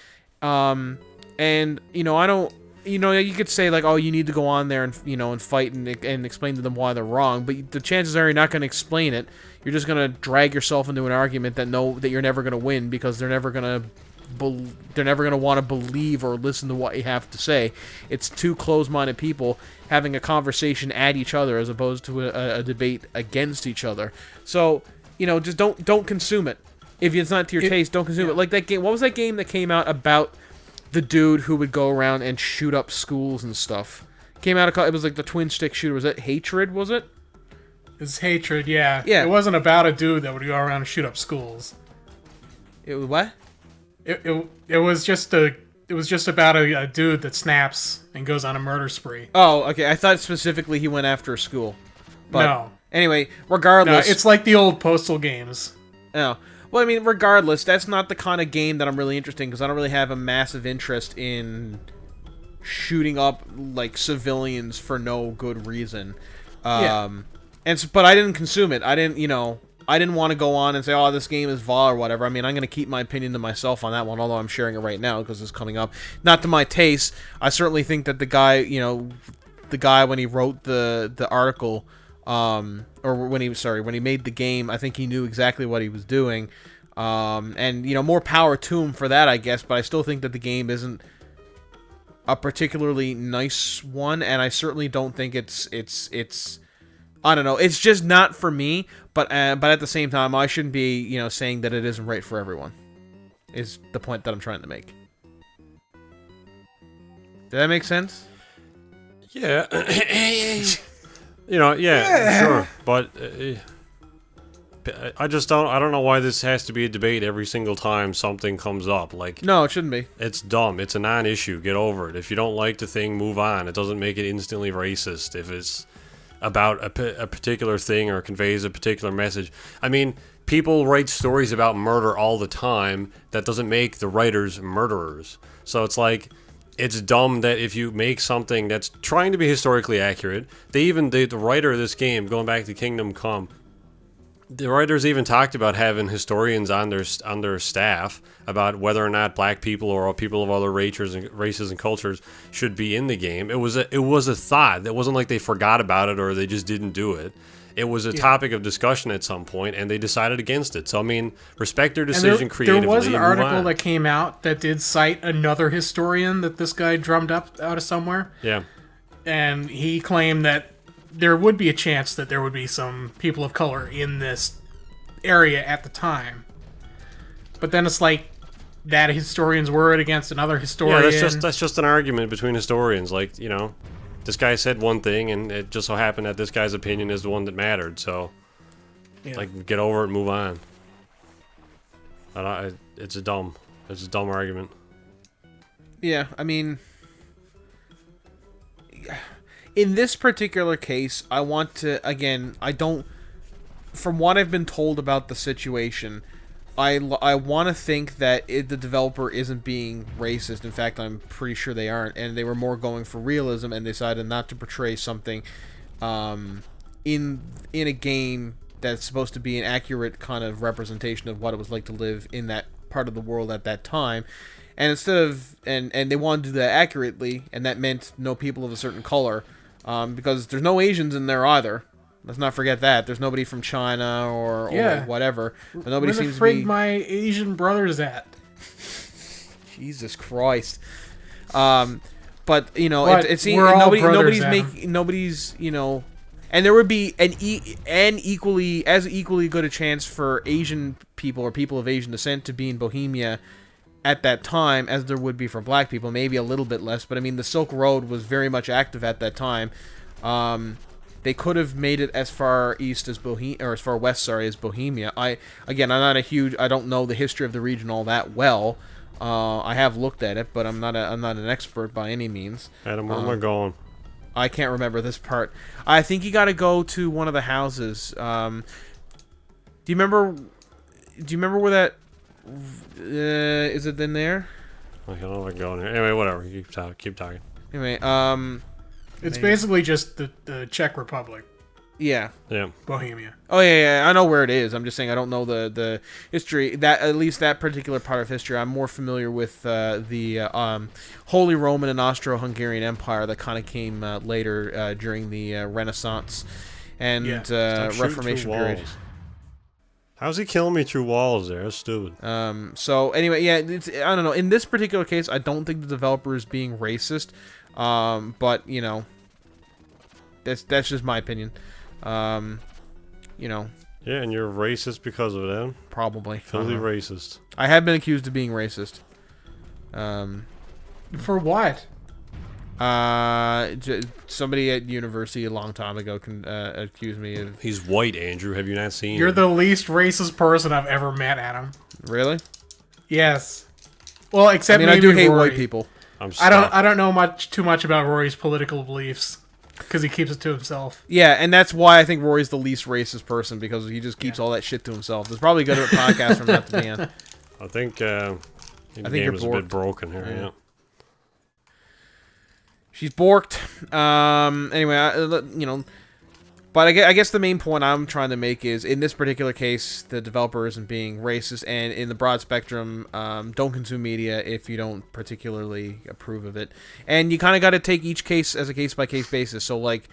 and I don't. You could say like, oh, you need to go on there and and fight and explain to them why they're wrong, but the chances are you're not going to explain it. You're just going to drag yourself into an argument that you're never going to win because they're never going to want to believe or listen to what you have to say. It's two closed-minded people having a conversation at each other as opposed to a debate against each other. So, just don't consume it. If it's not to your taste, don't consume it. Like that game. What was that game that came out about the dude who would go around and shoot up schools and stuff? It was like the twin stick shooter. Was it Hatred? Was it? It's Hatred. Yeah. Yeah. It wasn't about a dude that would go around and shoot up schools. It was what? It was just about a dude that snaps and goes on a murder spree. Oh, okay. I thought specifically he went after a school. But no. Anyway, regardless, no, it's like the old Postal games. Oh. Well, I mean, regardless, that's not the kind of game that I'm really interested in because I don't really have a massive interest in shooting up like civilians for no good reason. But I didn't consume it. I didn't want to go on and say, oh, this game is VAW or whatever. I mean, I'm going to keep my opinion to myself on that one, although I'm sharing it right now because it's coming up. Not to my taste. I certainly think that the guy when he wrote the article, or when he made the game, I think he knew exactly what he was doing. And more power to him for that, I guess, but I still think that the game isn't a particularly nice one, and I certainly don't think it's I don't know, it's just not for me, but at the same time, I shouldn't be, saying that it isn't right for everyone, is the point that I'm trying to make. Did that make sense? Yeah. Sure, but I don't know why this has to be a debate every single time something comes up. Like, no, it shouldn't be. It's dumb. It's a non-issue. Get over it. If you don't like the thing, move on. It doesn't make it instantly racist if it's about a particular thing or conveys a particular message. I mean, people write stories about murder all the time. That doesn't make the writers murderers. So it's like, it's dumb that if you make something that's trying to be historically accurate, the writer of this game, going back to Kingdom Come, the writers even talked about having historians on their staff about whether or not black people or people of other races and cultures should be in the game. It was a thought. It wasn't like they forgot about it or they just didn't do it. It was a topic of discussion at some point, and they decided against it. So, I mean, respect their decision creatively. There was an article that came out that did cite another historian that this guy drummed up out of somewhere. Yeah. And he claimed that there would be a chance that there would be some people of color in this area at the time. But then it's like that historian's word against another historian. Yeah, that's just an argument between historians. Like, this guy said one thing, and it just so happened that this guy's opinion is the one that mattered. So, get over it and move on. It's a dumb argument. Yeah, I mean, in this particular case, I want to, again, from what I've been told about the situation, I want to think that the developer isn't being racist. In fact, I'm pretty sure they aren't, and they were more going for realism and decided not to portray something in a game that's supposed to be an accurate kind of representation of what it was like to live in that part of the world at that time. And instead of and they wanted to do that accurately, and that meant no people of a certain color, because there's no Asians in there either. Let's not forget that. There's nobody from China or whatever. But nobody Where seems the frig to be... my Asian brothers at? Jesus Christ. But, you know, it seems nobody's, you know... And there would be an equally good a chance for Asian people or people of Asian descent to be in Bohemia at that time as there would be for black people. Maybe a little bit less, but I mean the Silk Road was very much active at that time. They could have made it as far east as as far west, as Bohemia. I don't know the history of the region all that well. I have looked at it, but I'm not an expert by any means. Adam, where am I going? I can't remember this part. I think you got to go to one of the houses. Do you remember where that is? It in there? I don't know if I can go in here. Anyway, whatever. You keep talking. Anyway, it's basically just the Czech Republic. Yeah. Bohemia. Oh yeah, I know where it is. I'm just saying I don't know the history. That at least that particular part of history, I'm more familiar with the Holy Roman and Austro-Hungarian Empire that kind of came later during the Renaissance and Reformation period. How's he killing me through walls there? That's stupid. So anyway, yeah, I don't know. In this particular case, I don't think the developer is being racist. But you know, that's just my opinion. You know. Yeah, and you're racist because of it, Probably. Filthy racist. I have been accused of being racist. For what? Somebody at university a long time ago accused me of... He's white, Andrew. Have you not seen You're him? the least racist person I've ever met, Adam. Really? Yes. Well, except maybe I do hate Rory. white people. I don't know too much about Rory's political beliefs because he keeps it to himself. Yeah, and that's why I think Rory's the least racist person, because he just keeps all that shit to himself. It's probably good at a podcast from that to the end. I think the game is a bit broken here. Yeah. She's borked. Anyway, you know, but I guess the main point I'm trying to make is, in this particular case, the developer isn't being racist, and in the broad spectrum, don't consume media if you don't particularly approve of it. And you kind of got to take each case as a case-by-case basis. So, like,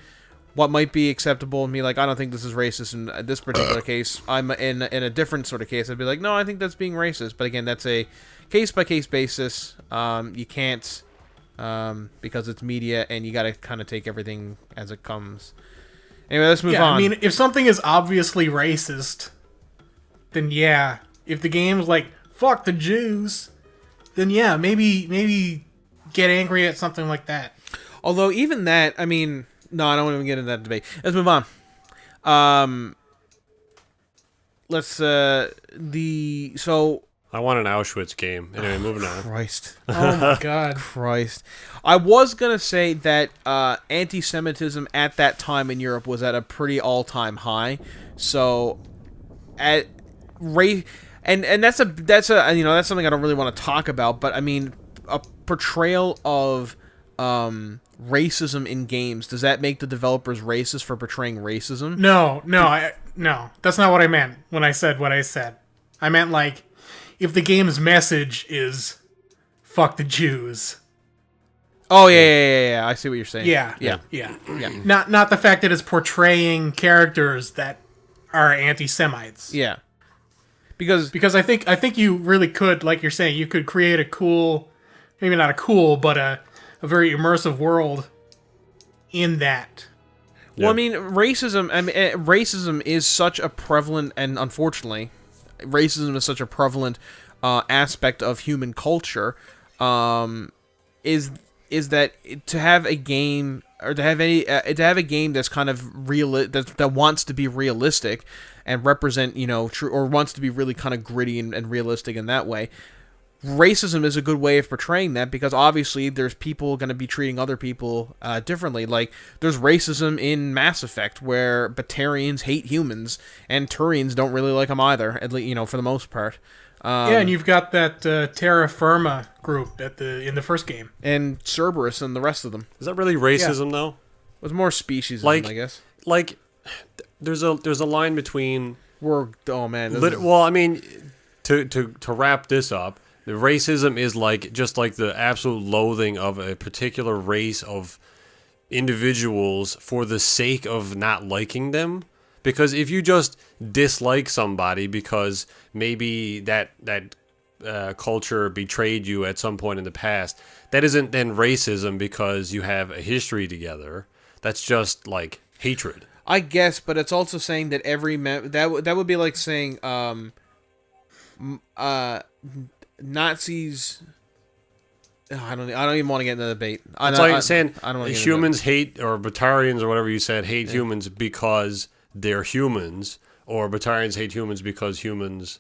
what might be acceptable to me, like, I don't think this is racist in this particular case. I'm in a different sort of case. I'd be like, no, I think that's being racist. But again, that's a case-by-case basis. You can't, because it's media, and you got to kind of take everything as it comes. Anyway, let's move on. I mean, if something is obviously racist, then yeah. If the game's like, fuck the Jews, then yeah, maybe get angry at something like that. Although, even that, I mean, no, I don't want to get into that debate. Let's move on. I want an Auschwitz game. Anyway, moving on. Christ. Oh my god. Christ. I was going to say that anti-Semitism at that time in Europe was at a pretty all-time high. So, and that's something I don't really want to talk about, but I mean, a portrayal of racism in games, does that make the developers racist for portraying racism? No, that's not what I meant when I said what I said. I meant, like, if the game's message is fuck the Jews. Oh yeah. I see what you're saying. Yeah. Not the fact that it's portraying characters that are anti-Semites. Yeah. Because I think you really could, like you're saying, you could create a cool, maybe not a cool, but a very immersive world in that. Well, I mean, racism is such a prevalent, and unfortunately, racism is such a prevalent aspect of human culture. Is that to have a game, or to have a game that's kind of that wants to be realistic and represent, you know, true, or wants to be really kind of gritty and realistic in that way. Racism is a good way of portraying that, because obviously there's people going to be treating other people differently. Like, there's racism in Mass Effect, where Batarians hate humans, and Turians don't really like them either, at least, you know, for the most part. And you've got that Terra Firma group in the first game, and Cerberus and the rest of them. Is that really racism though? It was more speciesism, I guess. Like, there's a line between. Oh man. Well, I mean, to wrap this up. The racism is like just like the absolute loathing of a particular race of individuals for the sake of not liking them. Because if you just dislike somebody because maybe that culture betrayed you at some point in the past, that isn't then racism because you have a history together. That's just like hatred. I guess, but it's also saying that that would be like saying Nazis. I don't even want to get into the debate. It's like saying humans hate, or Batarians or whatever you said, hate humans because they're humans, or Batarians hate humans because humans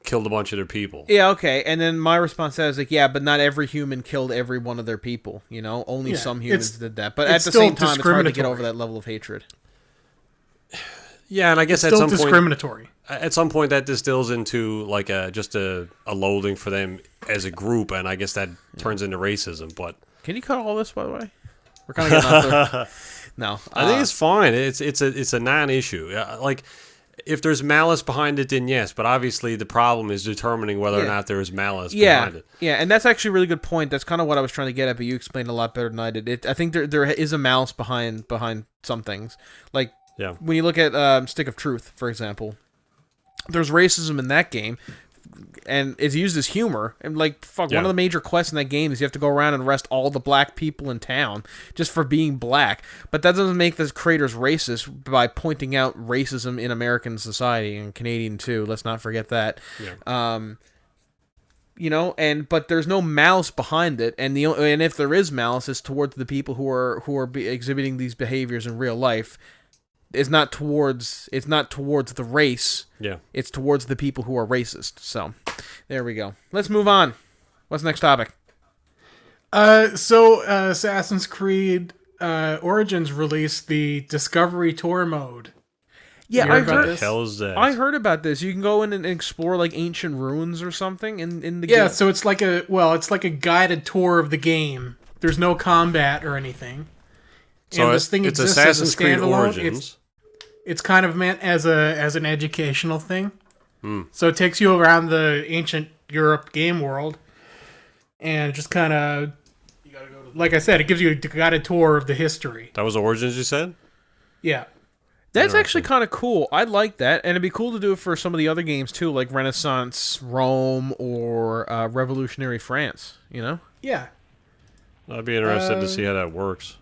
killed a bunch of their people. Yeah, okay. And then my response to that is like, yeah, but not every human killed every one of their people. You know, only some humans did that. But at the same time, it's hard to get over that level of hatred. Yeah, and I guess it's still discriminatory. At some point, that distills into like just a loathing for them as a group, and I guess that turns into racism. But can you cut all this, by the way? We're kind of getting off there. No, I think it's fine. It's a non-issue. Like, if there's malice behind it, then yes. But obviously, the problem is determining whether or not there is malice behind it. Yeah, and that's actually a really good point. That's kind of what I was trying to get at, but you explained a lot better than I did. I think there is a malice behind some things. Like, when you look at Stick of Truth, for example, there's racism in that game, and it's used as humor. And like, one of the major quests in that game is you have to go around and arrest all the black people in town just for being black. But that doesn't make the creators racist by pointing out racism in American society, and Canadian too. Let's not forget that. Yeah. But there's no malice behind it, and if there is malice, it's towards the people who are exhibiting these behaviors in real life. It's not towards the race. Yeah. It's towards the people who are racist. So, there we go. Let's move on. What's the next topic? Assassin's Creed Origins released the Discovery Tour mode. Yeah, I heard. What the hell is that? I heard about this. You can go in and explore like ancient ruins or something in the game. Yeah, so it's like a guided tour of the game. There's no combat or anything. So and this thing it's Assassin's Creed Origins. It's kind of meant as an educational thing. So it takes you around the ancient Europe game world, and just kind of, like I said, it gives you a guided tour of the history. That was Origins, you said? Yeah. That's actually kind of cool. I like that, and it'd be cool to do it for some of the other games too, like Renaissance Rome or Revolutionary France. You know? Yeah. I'd be interested to see how that works.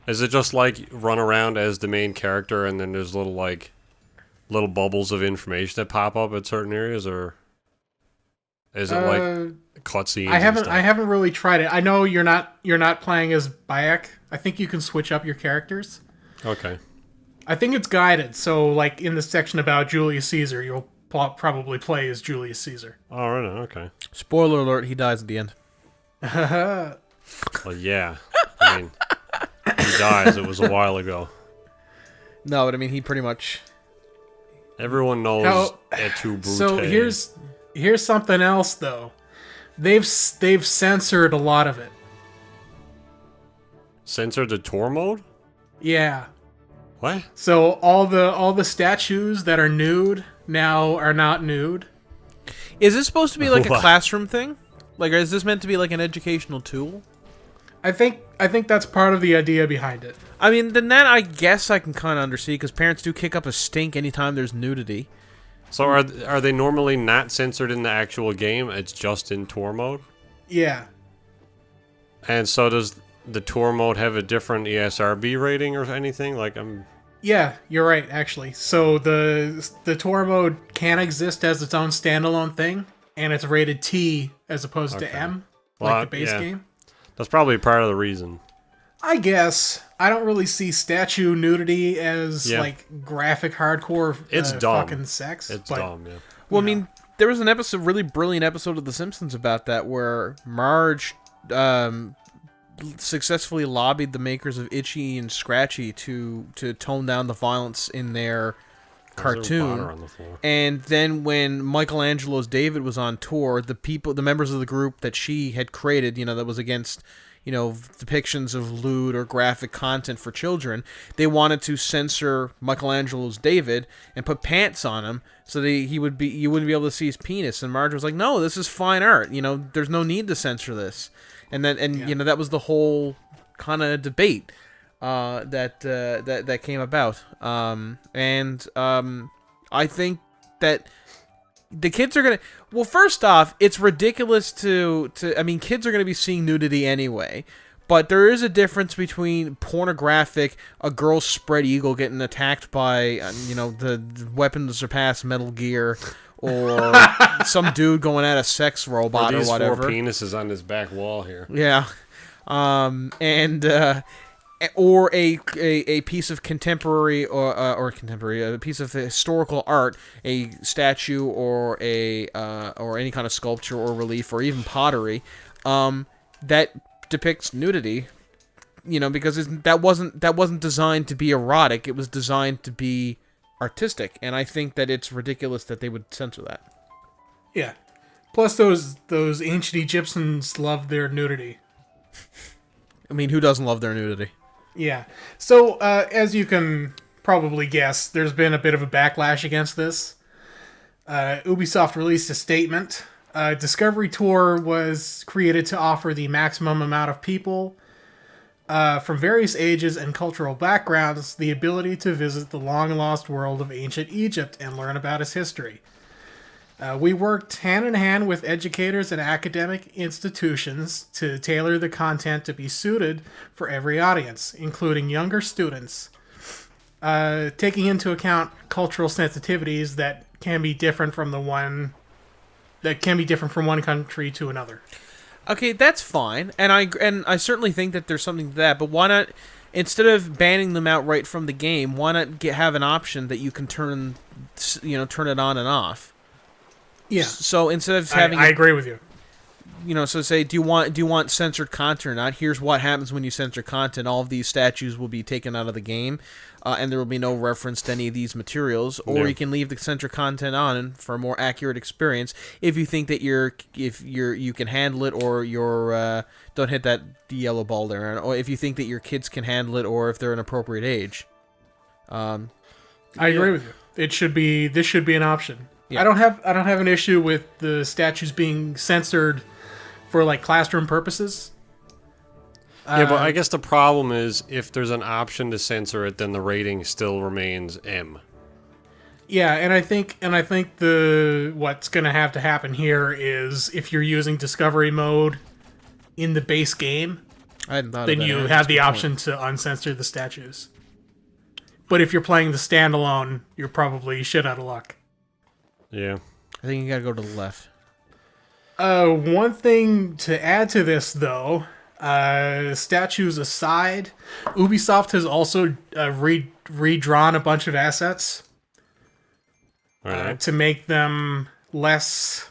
Is it just like run around as the main character, and then there's little bubbles of information that pop up at certain areas, or is it like cutscenes? I haven't really tried it. I know you're not playing as Bayek. I think you can switch up your characters. Okay. I think it's guided, so like in the section about Julius Caesar, you'll probably play as Julius Caesar. Oh, right. Okay. Spoiler alert: he dies at the end. Well, yeah. I mean, he dies. It was a while ago. No, but I mean, he pretty much. Everyone knows Et tu, Brute. So here's something else though. They've censored a lot of it. Censored the tour mode? Yeah. What? So all the statues that are nude now are not nude. Is this supposed to be like a classroom thing? Like, is this meant to be like an educational tool? I think that's part of the idea behind it. I mean, then that I guess I can kind of understand, because parents do kick up a stink anytime there's nudity. So are they normally not censored in the actual game? It's just in tour mode? Yeah. And so does the tour mode have a different ESRB rating or anything? Yeah, you're right, actually. So the tour mode can exist as its own standalone thing, and it's rated T as opposed to M, like the base game. That's probably part of the reason. I guess. I don't really see statue nudity as like graphic hardcore it's dumb. Fucking sex. It's dumb, yeah. Well, I mean, there was an really brilliant episode of The Simpsons about that, where Marge successfully lobbied the makers of Itchy and Scratchy to tone down the violence in their cartoon. On the floor? And then when Michelangelo's David was on tour, the members of the group that she had created, that was against, depictions of lewd or graphic content for children, they wanted to censor Michelangelo's David and put pants on him so that you wouldn't be able to see his penis. And Marge was like, "No, this is fine art. There's no need to censor this." And that was the whole kind of debate that came about. I think that the kids are gonna. Well, first off, it's ridiculous to. I mean, kids are gonna be seeing nudity anyway. But there is a difference between pornographic, a girl's spread eagle getting attacked by, the weapon to surpass Metal Gear, or some dude going at a sex robot or whatever. These 4 penises on this back wall here. Yeah, or a piece of contemporary a piece of historical art, a statue or or any kind of sculpture or relief or even pottery, that depicts nudity, because that wasn't designed to be erotic. It was designed to be artistic, and I think that it's ridiculous that they would censor that. Yeah. Plus, those ancient Egyptians loved their nudity. I mean, who doesn't love their nudity? Yeah. So, as you can probably guess, there's been a bit of a backlash against this. Ubisoft released a statement. Discovery Tour was created to offer the maximum amount of people from various ages and cultural backgrounds the ability to visit the long-lost world of ancient Egypt and learn about its history. We worked hand in hand with educators and academic institutions to tailor the content to be suited for every audience, including younger students, taking into account cultural sensitivities that can be different from one country to another. Okay, that's fine, and I certainly think that there's something to that. But why not, instead of banning them outright from the game, why not have an option that you can turn it on and off? Yeah. So instead of having, I agree with you. So say, do you want censored content or not? Here's what happens when you censor content. All of these statues will be taken out of the game, and there will be no reference to any of these materials. Or you can leave the censored content on for a more accurate experience if you think that you can handle it, or don't hit that yellow ball there, or if you think that your kids can handle it, or if they're an appropriate age. I agree with you. This should be an option. Yeah. I don't have an issue with the statues being censored for like classroom purposes. Yeah, but I guess the problem is if there's an option to censor it, then the rating still remains M. Yeah, and I think what's going to have to happen here is if you're using discovery mode in the base game, then you have the option to uncensor the statues. But if you're playing the standalone, you're probably shit out of luck. Yeah. I think you gotta go to the left. One thing to add to this, though, statues aside, Ubisoft has also redrawn a bunch of assets to make them less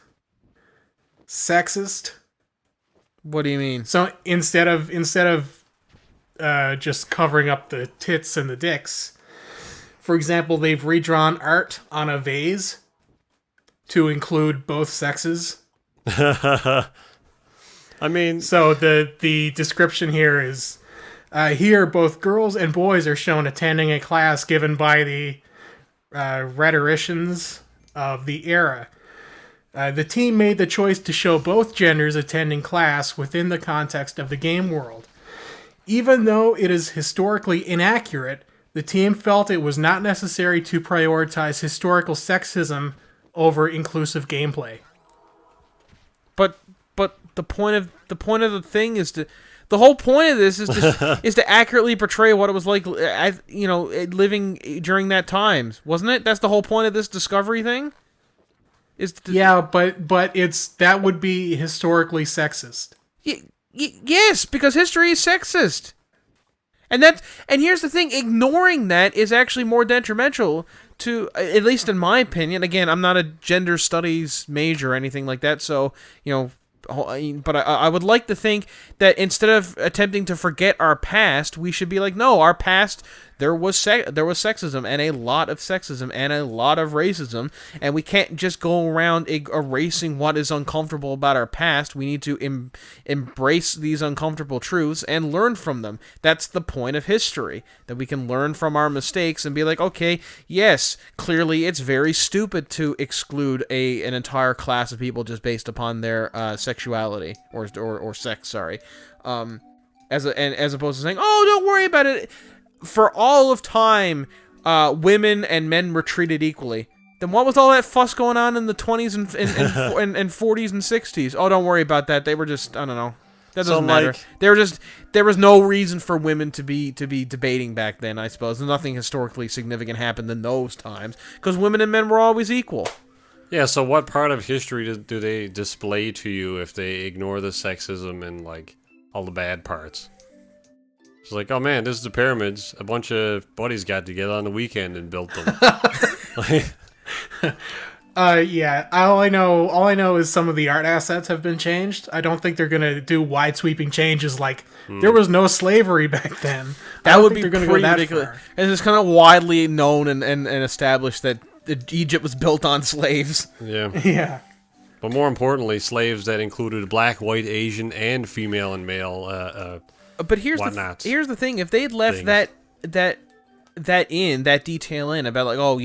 sexist. What do you mean? So instead of just covering up the tits and the dicks, for example, they've redrawn art on a vase to include both sexes. I mean, so the description here is here both girls and boys are shown attending a class given by the rhetoricians of the era. The team made the choice to show both genders attending class within the context of the game world. Even though it is historically inaccurate, the team felt it was not necessary to prioritize historical sexism over inclusive gameplay. But the point of the thing is to, the whole point of this is to is to accurately portray what it was like, living during that times, wasn't it? That's the whole point of this discovery thing. Yeah, but that would be historically sexist. Yes, because history is sexist. And here's the thing, ignoring that is actually more detrimental to, at least in my opinion. Again, I'm not a gender studies major or anything like that, so, but I would like to think that instead of attempting to forget our past, we should be like, no, our past, there was sexism, and a lot of sexism, and a lot of racism, and we can't just go around erasing what is uncomfortable about our past. We need to embrace these uncomfortable truths and learn from them. That's the point of history, that we can learn from our mistakes and be like, okay, yes, clearly it's very stupid to exclude an entire class of people just based upon their sexuality or sex. Sorry. as opposed to saying, "Oh, don't worry about it." For all of time, women and men were treated equally. Then what was all that fuss going on in the 20s and 40s and 60s? Oh, don't worry about that. They were just, I don't know. That doesn't matter. There was no reason for women to be debating back then, I suppose. Nothing historically significant happened in those times because women and men were always equal. Yeah, so what part of history do they display to you if they ignore the sexism and, like, all the bad parts? It's like, oh man, this is the pyramids. A bunch of buddies got together on the weekend and built them. Yeah. All I know is some of the art assets have been changed. I don't think they're gonna do wide sweeping changes like there was no slavery back then. That would be pretty ridiculous. And it's kind of widely known and established that Egypt was built on slaves. Yeah. Yeah. But more importantly, slaves that included black, white, Asian, and female and male. But here's the thing: if they had left that detail in about like, oh,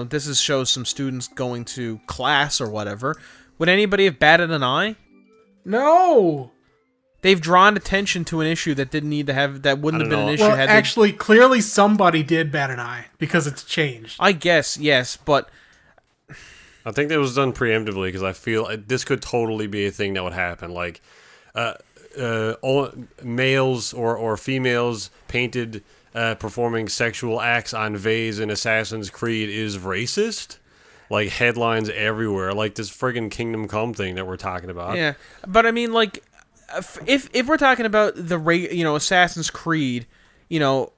this shows some students going to class or whatever, would anybody have batted an eye? No. They've drawn attention to an issue that didn't need to have, that wouldn't have been an issue. Well, actually, clearly somebody did bat an eye because it's changed. I guess, yes, but I think that was done preemptively because I feel this could totally be a thing that would happen. Like, all males or females painted performing sexual acts on vase in Assassin's Creed is racist. Like, headlines everywhere, like this friggin' Kingdom Come thing that we're talking about. Yeah, but I mean, like, if we're talking about the Assassin's Creed, if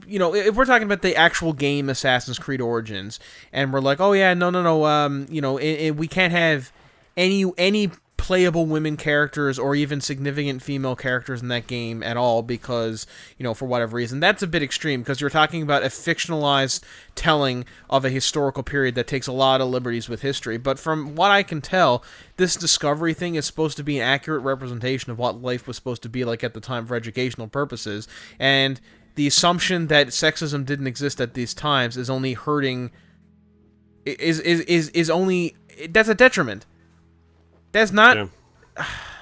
we're talking about the actual game Assassin's Creed Origins, and we're like, oh yeah, no, we can't have any playable women characters or even significant female characters in that game at all because, for whatever reason. That's a bit extreme because you're talking about a fictionalized telling of a historical period that takes a lot of liberties with history. But from what I can tell, this Discovery thing is supposed to be an accurate representation of what life was supposed to be like at the time for educational purposes. And the assumption that sexism didn't exist at these times is only hurting, is only, that's a detriment. That's not... Yeah.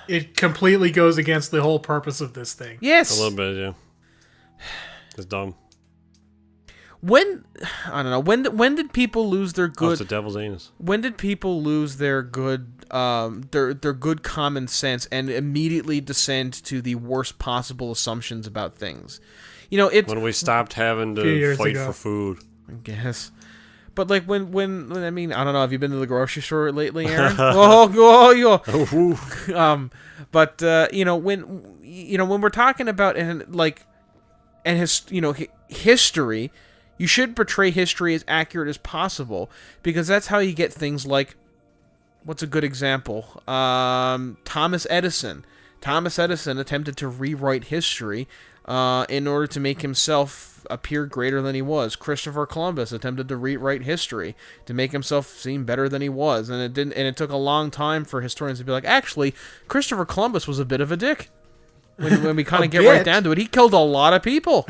It completely goes against the whole purpose of this thing. Yes. A little bit, yeah. It's dumb. I don't know, when did people lose their good... Oh, it's the devil's anus. When did people lose their good good common sense and immediately descend to the worst possible assumptions about things? When we stopped having to fight for food. I guess. But like when I mean, I don't know. Have you been to the grocery store lately, Aaron? When we're talking about history, you should portray history as accurate as possible because that's how you get things like, what's a good example? Thomas Edison. Thomas Edison attempted to rewrite history in order to make himself appear greater than he was. Christopher Columbus attempted to rewrite history to make himself seem better than he was, and it didn't. And it took a long time for historians to be like, actually, Christopher Columbus was a bit of a dick. When we kind of get right down to it, he killed a lot of people.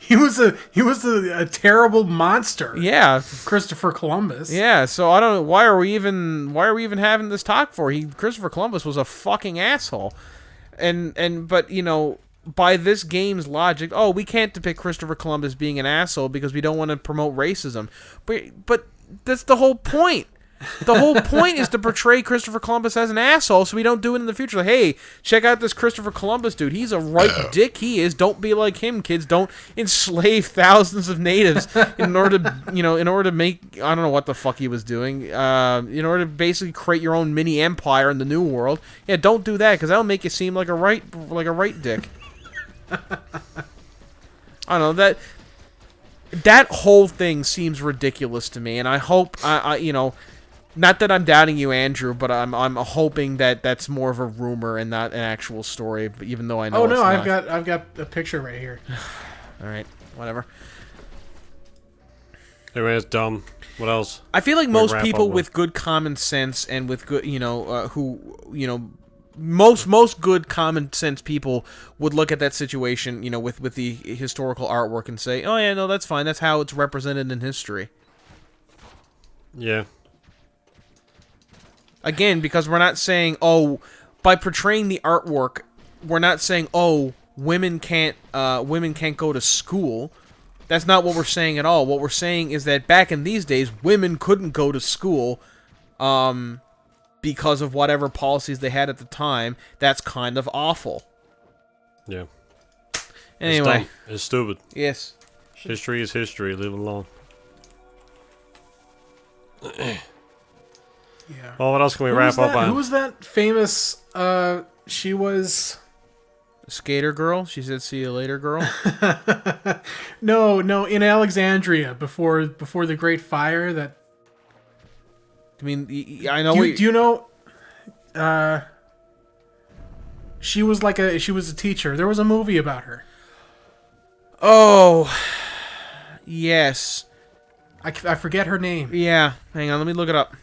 he was a terrible monster. Yeah, Christopher Columbus. Yeah, so I don't know why are we even having this talk for? Christopher Columbus was a fucking asshole, but by this game's logic, we can't depict Christopher Columbus being an asshole because we don't want to promote racism. But that's the whole point. The whole point is to portray Christopher Columbus as an asshole so we don't do it in the future. Like, hey, check out this Christopher Columbus dude. He's a right dick, he is. Don't be like him, kids. Don't enslave thousands of natives in order to make, I don't know what the fuck he was doing, in order to basically create your own mini empire in the new world. Yeah, don't do that because that'll make you seem like a right dick. I don't know, that whole thing seems ridiculous to me, and I hope not that I'm doubting you, Andrew, but I'm hoping that that's more of a rumor and not an actual story. But even though I know, I've got a picture right here. All right, whatever. Anyway, it's dumb. What else? I feel like most people with good common sense and with good, most good common sense people would look at that situation, with the historical artwork and say, oh yeah, no, that's fine. That's how it's represented in history. Yeah. Again, because we're not saying, by portraying the artwork saying, oh, women can't go to school. That's not what we're saying at all. What we're saying is that back in these days, women couldn't go to school because of whatever policies they had at the time. That's kind of awful. Yeah. Anyway. It's stupid. Yes. History is history. Leave it alone. Yeah. Well, what else can we wrap up on? Who was that famous... she was... Skater girl? She said, "See you later, girl." No, in Alexandria before the Great Fire. That. I mean, I know. Do you know? She was a teacher. There was a movie about her. Oh, yes. I forget her name. Yeah, hang on. Let me look it up.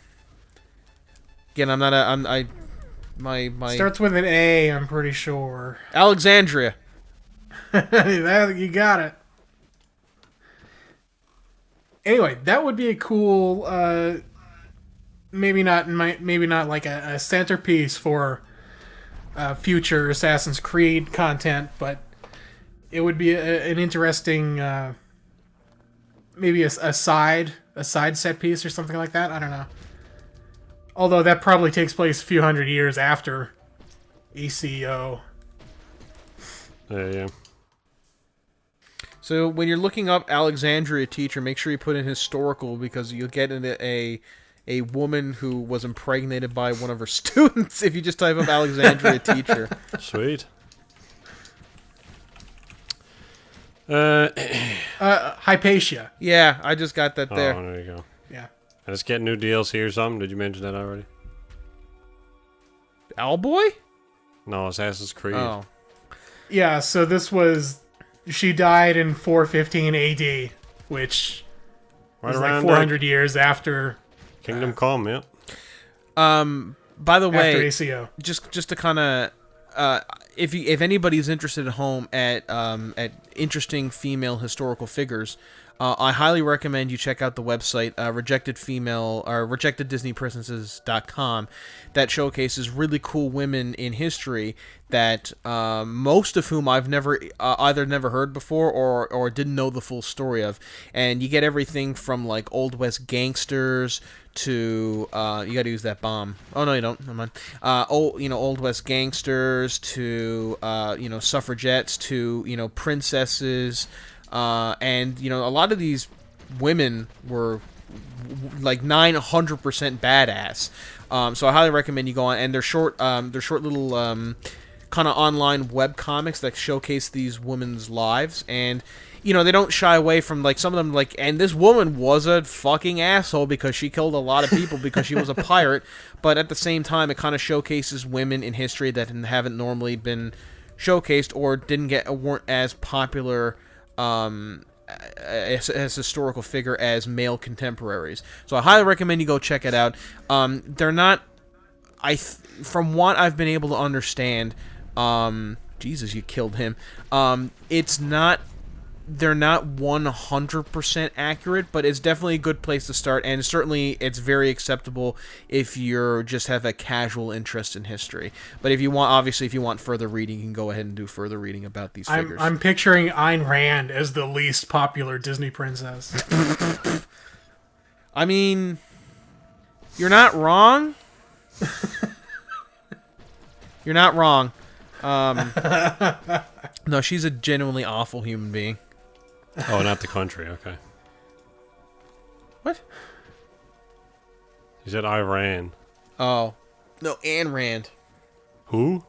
Again, my starts with an A, I'm pretty sure. Alexandria. You got it. Anyway, that would be a cool maybe not like a centerpiece for future Assassin's Creed content, but it would be an interesting maybe a side set piece or something like that. I don't know. Although that probably takes place a few hundred years after ECO. Yeah. So when you're looking up Alexandria teacher, make sure you put in historical, because you'll get into a woman who was impregnated by one of her students if you just type up Alexandria teacher. Sweet. Hypatia. Yeah, I just got that there. Oh, there you go. Yeah. And it's getting new DLC or something. Did you mention that already? Owlboy? No, Assassin's Creed. Oh. Yeah, so she died in 415 AD, which was like 400 years after Kingdom Come, yeah. By the way, after ACO. Just to kind of if anybody's interested at home at interesting female historical figures, I highly recommend you check out the website rejecteddisneyprincesses.com, that showcases really cool women in history that most of whom I've never either never heard before or didn't know the full story of. And you get everything from like Old West gangsters to you got to use that bomb. Oh no, you don't. Never mind. Old West gangsters to suffragettes to princesses. And a lot of these women were like 900% badass. So I highly recommend you go on, and they're short little kind of online web comics that showcase these women's lives, and they don't shy away from like some of them and this woman was a fucking asshole because she killed a lot of people because she was a pirate, but at the same time it kind of showcases women in history that haven't normally been showcased or weren't as popular as historical figure as male contemporaries. So I highly recommend you go check it out. They're not, from what I've been able to understand, Jesus, you killed him. They're not 100% accurate, but it's definitely a good place to start, and certainly it's very acceptable if you just have a casual interest in history. But if you want further reading, you can go ahead and do further reading about these figures. I'm picturing Ayn Rand as the least popular Disney princess. I mean, you're not wrong. You're not wrong. No, she's a genuinely awful human being. Oh, not the country. Okay. What? You said Iran. Oh. No, Ayn Rand. Who?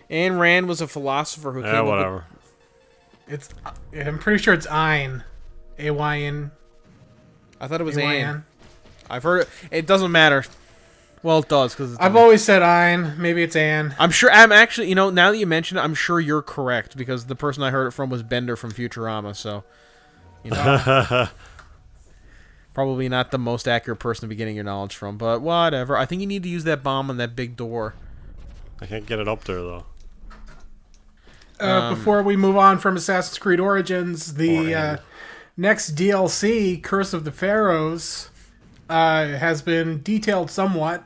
Ayn Rand was a philosopher who came up whatever. I'm pretty sure it's Ayn. A-Y-N. I thought it was Ayn. I've heard it. It doesn't matter. Well, it does, because I've always said Ayn. Maybe it's Ann. I'm actually, now that you mention it, I'm sure you're correct, because the person I heard it from was Bender from Futurama, so, probably not the most accurate person to be getting your knowledge from, but whatever. I think you need to use that bomb on that big door. I can't get it up there, though. Before we move on from Assassin's Creed Origins, the next DLC, Curse of the Pharaohs, has been detailed somewhat,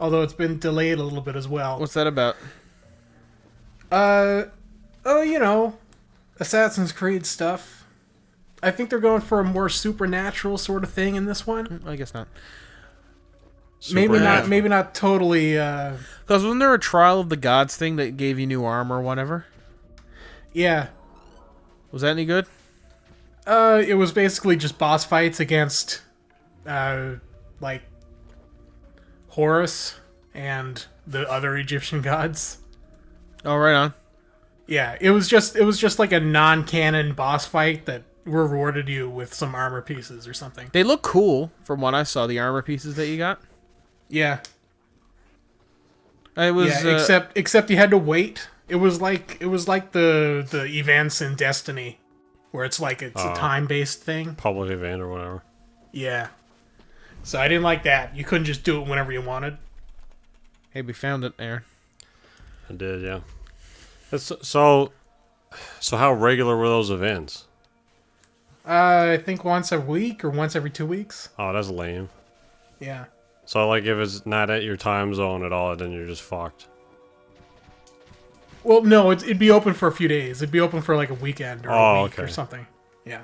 although it's been delayed a little bit as well. What's that about? Assassin's Creed stuff. I think they're going for a more supernatural sort of thing in this one. I guess not. Maybe not totally. Because wasn't there a Trial of the Gods thing that gave you new armor or whatever? Yeah. Was that any good? It was basically just boss fights against, Horus and the other Egyptian gods. Oh, right on. Yeah, it was just like a non-canon boss fight that rewarded you with some armor pieces or something. They look cool from what I saw. The armor pieces that you got. Yeah. It was except you had to wait. It was like the events in Destiny, where it's like it's a time-based thing. Public event or whatever. Yeah. So I didn't like that. You couldn't just do it whenever you wanted. Hey, we found it, Aaron. I did, yeah. So how regular were those events? I think once a week or once every 2 weeks. Oh, that's lame. Yeah. So, like, if it's not at your time zone at all, then you're just fucked. Well, no, it'd be open for a few days. It'd be open for, like, a weekend or a week or something. Yeah.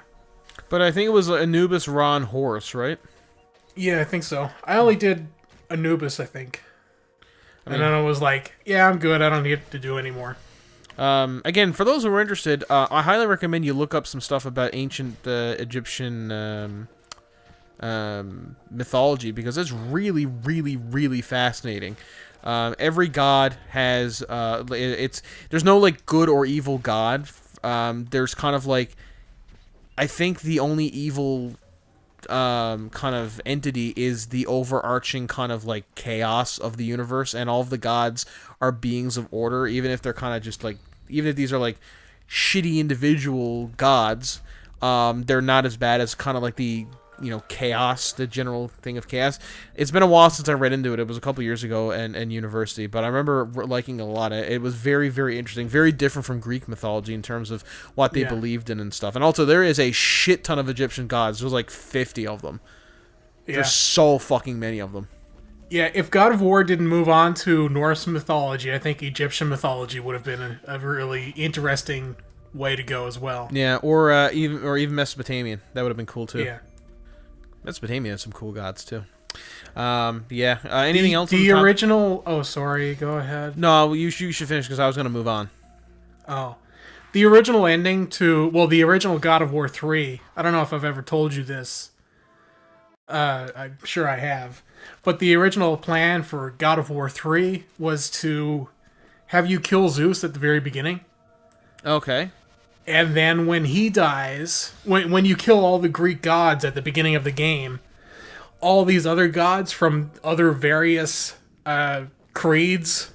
But I think it was Anubis, Ra, and Horus, right? Yeah, I think so. I only did Anubis, I think. And then I was like, yeah, I'm good. I don't need to do anymore. Again, for those who are interested, I highly recommend you look up some stuff about ancient Egyptian mythology, because it's really, really, really fascinating. Every god has there's no like good or evil god. There's kind of like, I think the only evil kind of entity is the overarching kind of like chaos of the universe, and all of the gods are beings of order, even if they're kind of just like, even if these are like shitty individual gods, they're not as bad as kind of like the, chaos, the general thing of chaos. It's been a while since I read into it. It was a couple years ago in university, but I remember liking it a lot. It was very, very interesting, very different from Greek mythology in terms of what they believed in and stuff. And also, there is a shit ton of Egyptian gods. There's like 50 of them. Yeah. There's so fucking many of them. Yeah, if God of War didn't move on to Norse mythology, I think Egyptian mythology would have been a really interesting way to go as well. Yeah, or even Mesopotamian. That would have been cool too. Yeah. Mesopotamia has some cool gods too. Anything else? The original. Oh, sorry. Go ahead. No, you should finish because I was going to move on. Oh, the original ending to the original God of War 3. I don't know if I've ever told you this. I'm sure I have, but the original plan for God of War 3 was to have you kill Zeus at the very beginning. Okay. And then when he dies, when you kill all the Greek gods at the beginning of the game, all these other gods from other various creeds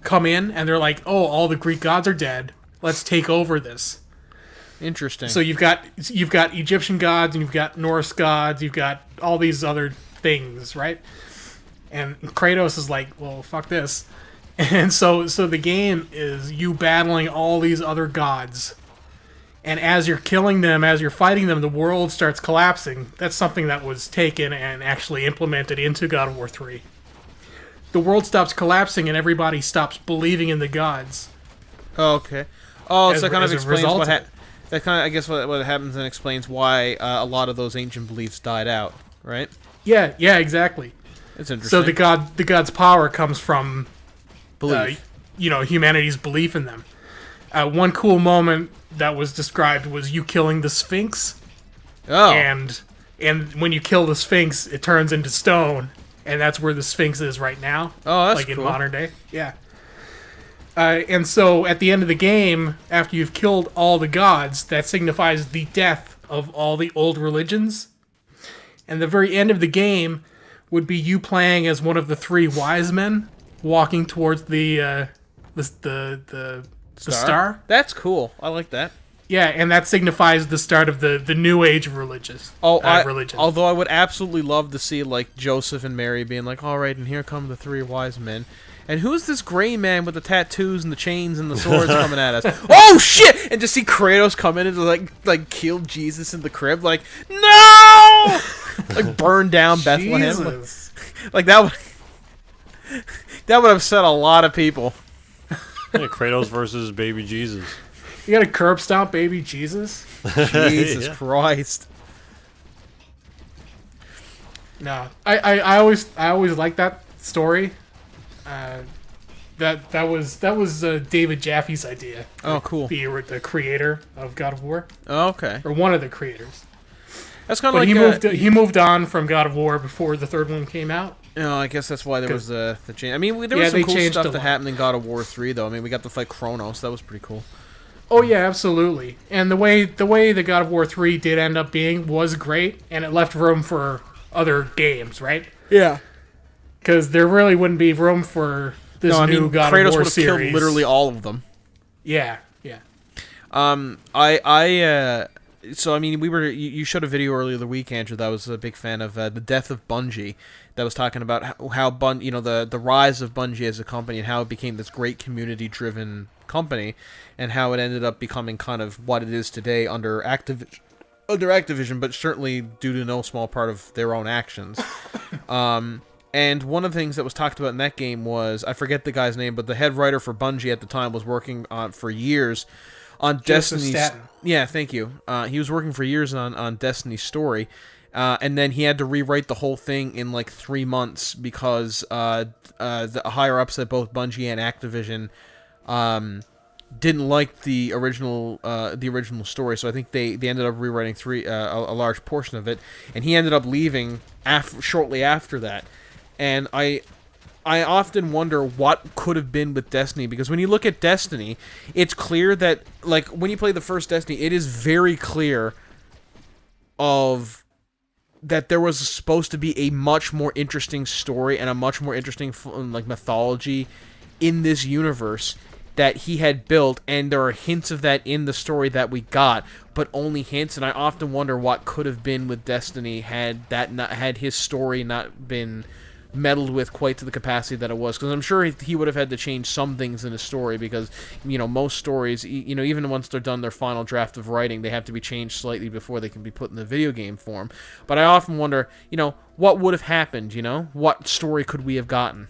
come in, and they're like, oh, all the Greek gods are dead. Let's take over this. Interesting. So you've got Egyptian gods, and you've got Norse gods, you've got all these other things, right? And Kratos is like, well, fuck this. And so the game is you battling all these other gods. And as you're killing them, as you're fighting them, the world starts collapsing. That's something that was taken and actually implemented into God of War 3. The world stops collapsing and everybody stops believing in the gods. Oh, okay. Oh, so that kind of explains what that kind of, I guess, what happens and explains why a lot of those ancient beliefs died out, right? Yeah, exactly. It's interesting. So the god's power comes from belief. Humanity's belief in them. One cool moment that was described was you killing the Sphinx. Oh. And when you kill the Sphinx, it turns into stone, and that's where the Sphinx is right now. Oh, that's like cool. In modern day. Yeah. And so at the end of the game, after you've killed all the gods, that signifies the death of all the old religions. And the very end of the game would be you playing as one of the three wise men walking towards the star. That's cool. I like that. Yeah, and that signifies the start of the new age of religion. Although I would absolutely love to see like Joseph and Mary being like, all right, and here come the three wise men. And who's this gray man with the tattoos and the chains and the swords coming at us? Oh shit! And just see Kratos come in and like kill Jesus in the crib, like no, like burn down Bethlehem. Like that would upset a lot of people. Yeah, Kratos versus Baby Jesus. You got a curb stomp Baby Jesus? Jesus Christ. No, I always liked that story. That was David Jaffe's idea. Oh, cool. The creator of God of War. Oh, okay. Or one of the creators. That's kind of like he moved on from God of War before the third one came out. Oh, I guess that's why there was the change. I mean, there was some cool stuff that happened in God of War 3, though. I mean, we got to fight Kronos. That was pretty cool. Oh yeah, absolutely. And the way the God of War 3 did end up being was great, and it left room for other games, right? Yeah. Because there really wouldn't be room for this new God Kratos of War would have series. killed literally all of them. Yeah. So I mean, you showed a video earlier the week, Andrew, that I was a big fan of, the death of Bungie, that was talking about how the rise of Bungie as a company and how it became this great community-driven company, and how it ended up becoming kind of what it is today under Activision, but certainly due to no small part of their own actions. And one of the things that was talked about in that game was, I forget the guy's name, but the head writer for Bungie at the time was working on for years on Destiny's. Yeah, thank you. He was working for years on Destiny's story, and then he had to rewrite the whole thing in like 3 months because the higher ups at both Bungie and Activision didn't like the original story. So I think they ended up rewriting a large portion of it, and he ended up leaving shortly after that. And I often wonder what could have been with Destiny, because when you look at Destiny, it's clear that, like, when you play the first Destiny, it is very clear that there was supposed to be a much more interesting story and a much more interesting mythology in this universe that he had built, and there are hints of that in the story that we got, but only hints. And I often wonder what could have been with Destiny had his story not been meddled with quite to the capacity that it was, because I'm sure he would have had to change some things in his story, because most stories, even once they're done their final draft of writing, they have to be changed slightly before they can be put in the video game form. But I often wonder, what would have happened, what story could we have gotten?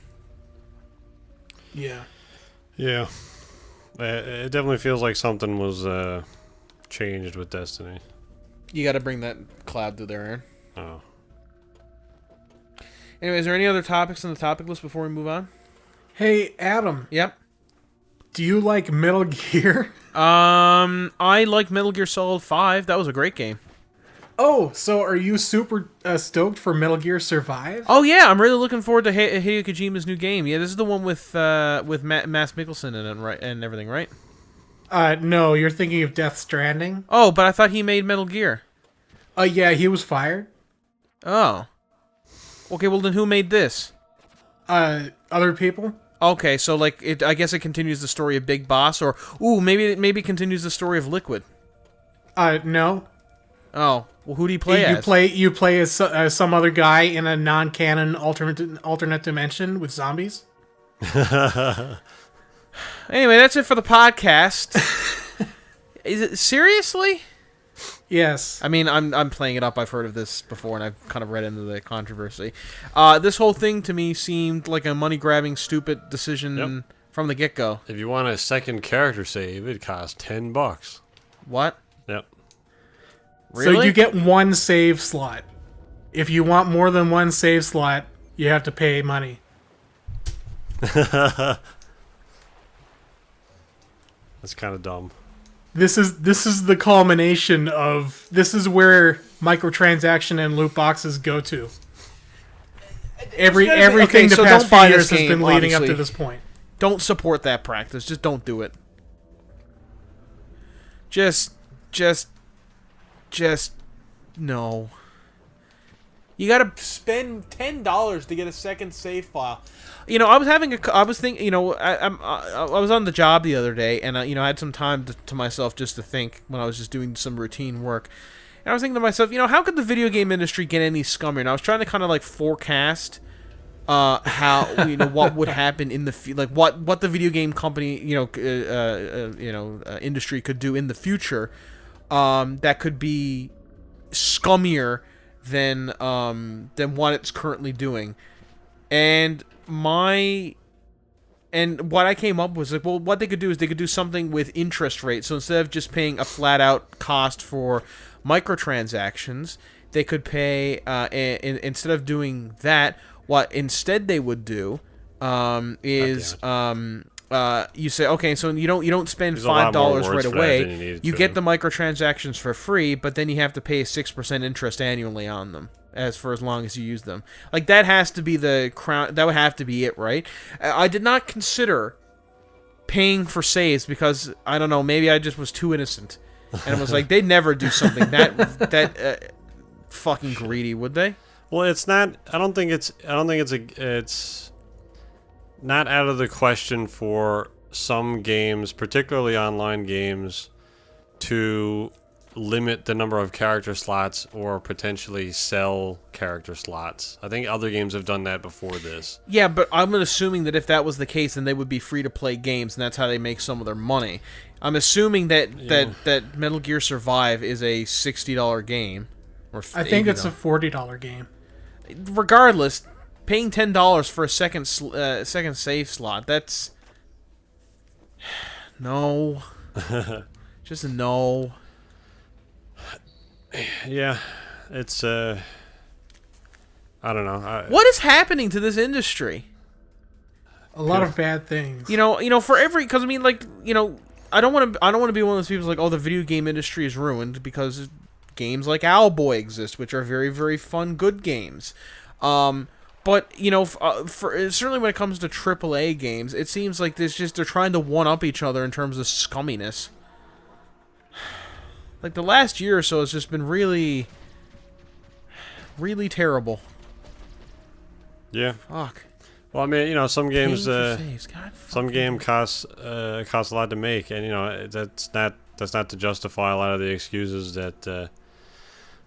Yeah it definitely feels like something was changed with Destiny. You got to bring that cloud to there, Aaron. Oh. Anyway, is there any other topics on the topic list before we move on? Hey, Adam. Yep. Do you like Metal Gear? I like Metal Gear Solid 5. That was a great game. Oh, so are you super stoked for Metal Gear Survive? Oh yeah, I'm really looking forward to Hideo Kojima's new game. Yeah, this is the one with Mads Mikkelsen in it, right, and everything, right? No, you're thinking of Death Stranding. Oh, but I thought he made Metal Gear. Yeah, he was fired. Oh. Okay, well then who made this? Other people. Okay, so I guess it continues the story of Big Boss, or maybe it continues the story of Liquid. No. Oh, well, who do you play as? You play as some other guy in a non-canon alternate dimension with zombies. Anyway, that's it for the podcast. Is it seriously? Yes. I mean, I'm playing it up. I've heard of this before, and I've kind of read into the controversy. This whole thing to me seemed like a money-grabbing, stupid decision from the get-go. If you want a second character save, it costs $10. What? Yep. Really? So you get one save slot. If you want more than one save slot, you have to pay money. That's kind of dumb. This is the culmination of... This is where microtransaction and loot boxes go to. Everything the past few years has been leading up to this point. Don't support that practice. Just don't do it. Just no. You gotta spend $10 to get a second save file. I was thinking, I was on the job the other day, and I had some time to myself just to think when I was just doing some routine work. And I was thinking to myself, how could the video game industry get any scummier? And I was trying to kind of forecast how what would happen in the what the video game company industry could do in the future that could be scummier than what it's currently doing. And And what I came up with was like, well, what they could do is they could do something with interest rates. So instead of just paying a flat out cost for microtransactions, they could pay instead of doing that. What instead they would do is you say, okay, so you don't spend $5 right away. You get the microtransactions for free, but then you have to pay 6% interest annually on them as long as you use them. Like that has to be the crown. That would have to be it, right? I did not consider paying for saves because I don't know. Maybe I just was too innocent, and I was like, they'd never do something that fucking greedy, would they? Well, it's not. I don't think it's not out of the question for some games, particularly online games, to limit the number of character slots or potentially sell character slots. I think other games have done that before this. Yeah, but I'm assuming that if that was the case, then they would be free-to-play games, and that's how they make some of their money. I'm assuming that Metal Gear Survive is a $60 game. Or I think it's a $40 game. Regardless, paying $10 for a second save slot, that's... No. Just a no. Yeah, it's I don't know. What is happening to this industry? A lot of bad things. You know, for every, because I mean, like, you know, I don't want to be one of those people like, oh, the video game industry is ruined because games like Owlboy exist, which are very, very fun, good games. But you know, for certainly when it comes to AAA games, it seems like they're trying to one up each other in terms of scumminess. Like the last year or so has just been really, really terrible. Yeah. Fuck. Well, I mean, you know, some games, some game costs a lot to make, and you know, that's not to justify a lot of the excuses that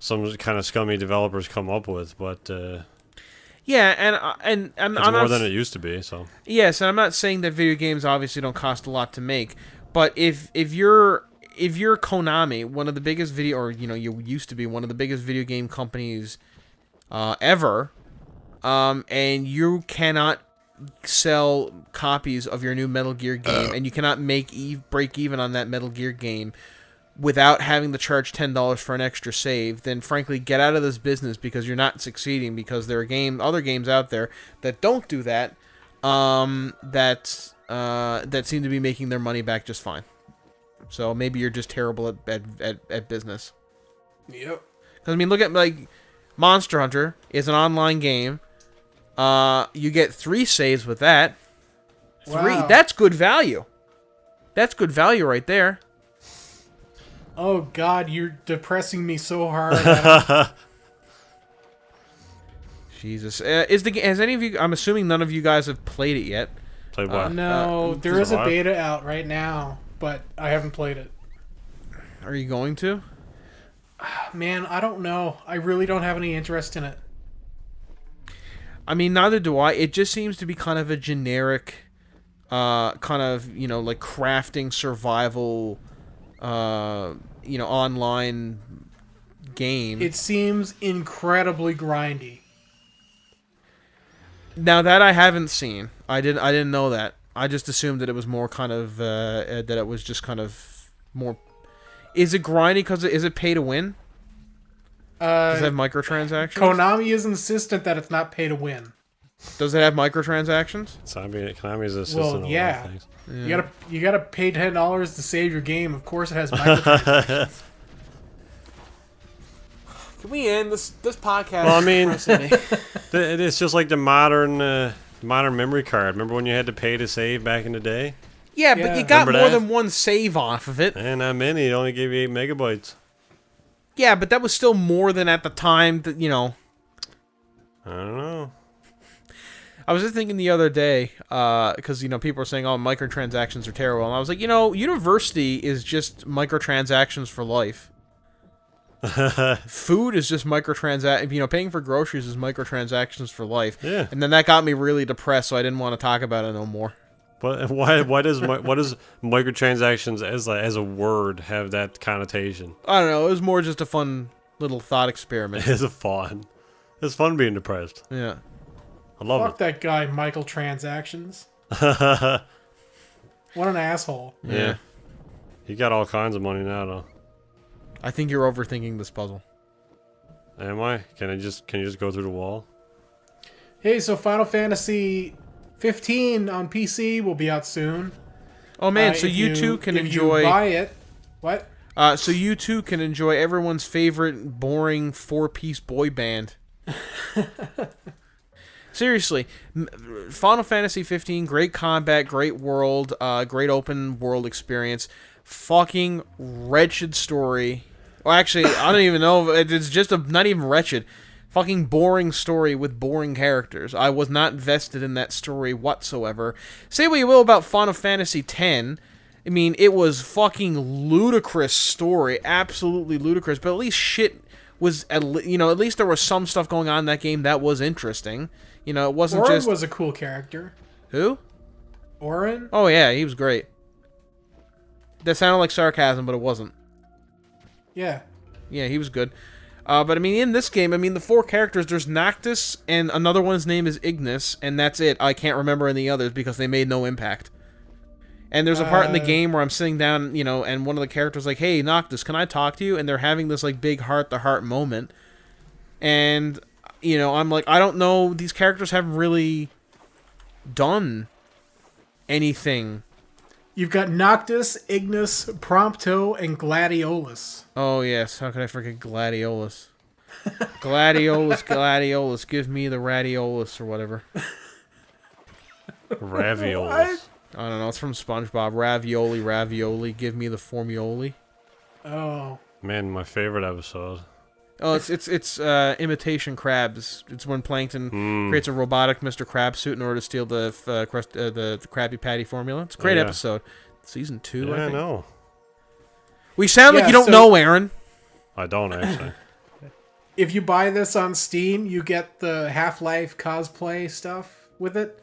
some kind of scummy developers come up with, but. Yeah, and it's more than it used to be. So. Yes, and I'm not saying that video games obviously don't cost a lot to make, but if you're Konami, one of the biggest you used to be one of the biggest video game companies ever, and you cannot sell copies of your new Metal Gear game, and you cannot break even on that Metal Gear game without having to charge $10 for an extra save, then frankly get out of this business because you're not succeeding, because there are other games out there that don't do that, that seem to be making their money back just fine. So maybe you're just terrible at business. Yep. Because I mean, look at like Monster Hunter is an online game. You get 3 saves with that. 3. Wow. That's good value. That's good value right there. Oh God, you're depressing me so hard. Jesus, has any of you? I'm assuming none of you guys have played it yet. Played what? No, there is a beta out right now, but I haven't played it. Are you going to? Man, I don't know. I really don't have any interest in it. I mean, neither do I. It just seems to be kind of a generic, kind of, you know, like crafting survival, you know, online game. It seems incredibly grindy. Now that I haven't seen, I didn't know that. I just assumed that it was more kind of that it was just kind of more. Is it grindy because is it pay to win? Does it have microtransactions? Konami is insistent that it's not pay to win. Does it have microtransactions? Konami's insistent. Well, yeah. You gotta pay $10 to save your game. Of course, it has microtransactions. Can we end this podcast? Well, I mean, it's just like the modern memory card. Remember when you had to pay to save back in the day? Yeah, but you got more than one save off of it. And not many. It only gave you 8 megabytes. Yeah, but that was still more than at the time that, you know. I don't know. I was just thinking the other day, because, you know, people are saying, oh, microtransactions are terrible. And I was like, you know, university is just microtransactions for life. Food is just microtransactions. You know, paying for groceries is microtransactions for life. Yeah. And then that got me really depressed, so I didn't want to talk about it no more. But why does microtransactions as a word have that connotation? I don't know. It was more just a fun little thought experiment. It's fun. It's fun being depressed. Yeah. I love it. Fuck that guy, Michael Transactions. What an asshole. Yeah. He got all kinds of money now, though. I think you're overthinking this puzzle. Am I? Can you just go through the wall? Hey, so Final Fantasy 15 on PC will be out soon. Oh man, so you too can enjoy. You buy it. What? So you too can enjoy everyone's favorite boring 4-piece boy band. Seriously, Final Fantasy 15, great combat, great world, great open world experience, fucking wretched story. Well, actually, I don't even know if it's just not even wretched. Fucking boring story with boring characters. I was not invested in that story whatsoever. Say what you will about Final Fantasy X. I mean, it was fucking ludicrous story, absolutely ludicrous. But at least shit was, at least there was some stuff going on in that game that was interesting. You know, it wasn't Auron just. Was a cool character. Who? Auron? Oh yeah, he was great. That sounded like sarcasm, but it wasn't. Yeah. Yeah, he was good. But I mean, in this game, I mean, the 4 characters, there's Noctis, and another one's name is Ignis, and that's it. I can't remember any others because they made no impact. And there's a part in the game where I'm sitting down, and one of the characters is like, hey, Noctis, can I talk to you? And they're having this, like, big heart-to-heart moment. And, I'm like, I don't know, these characters haven't really done anything. You've got Noctis, Ignis, Prompto, and Gladiolus. Oh, yes. How could I forget Gladiolus? Gladiolus, give me the radiolus or whatever. Raviolus. I don't know. It's from SpongeBob. Ravioli, give me the formioli. Oh. Man, my favorite episode. Oh, it's imitation crabs. It's when Plankton creates a robotic Mr. Krabs suit in order to steal the Krabby Patty formula. It's a great episode. Season 2, I think. I know. We sound like you don't know, Aaron. I don't, actually. If you buy this on Steam, you get the Half-Life cosplay stuff with it.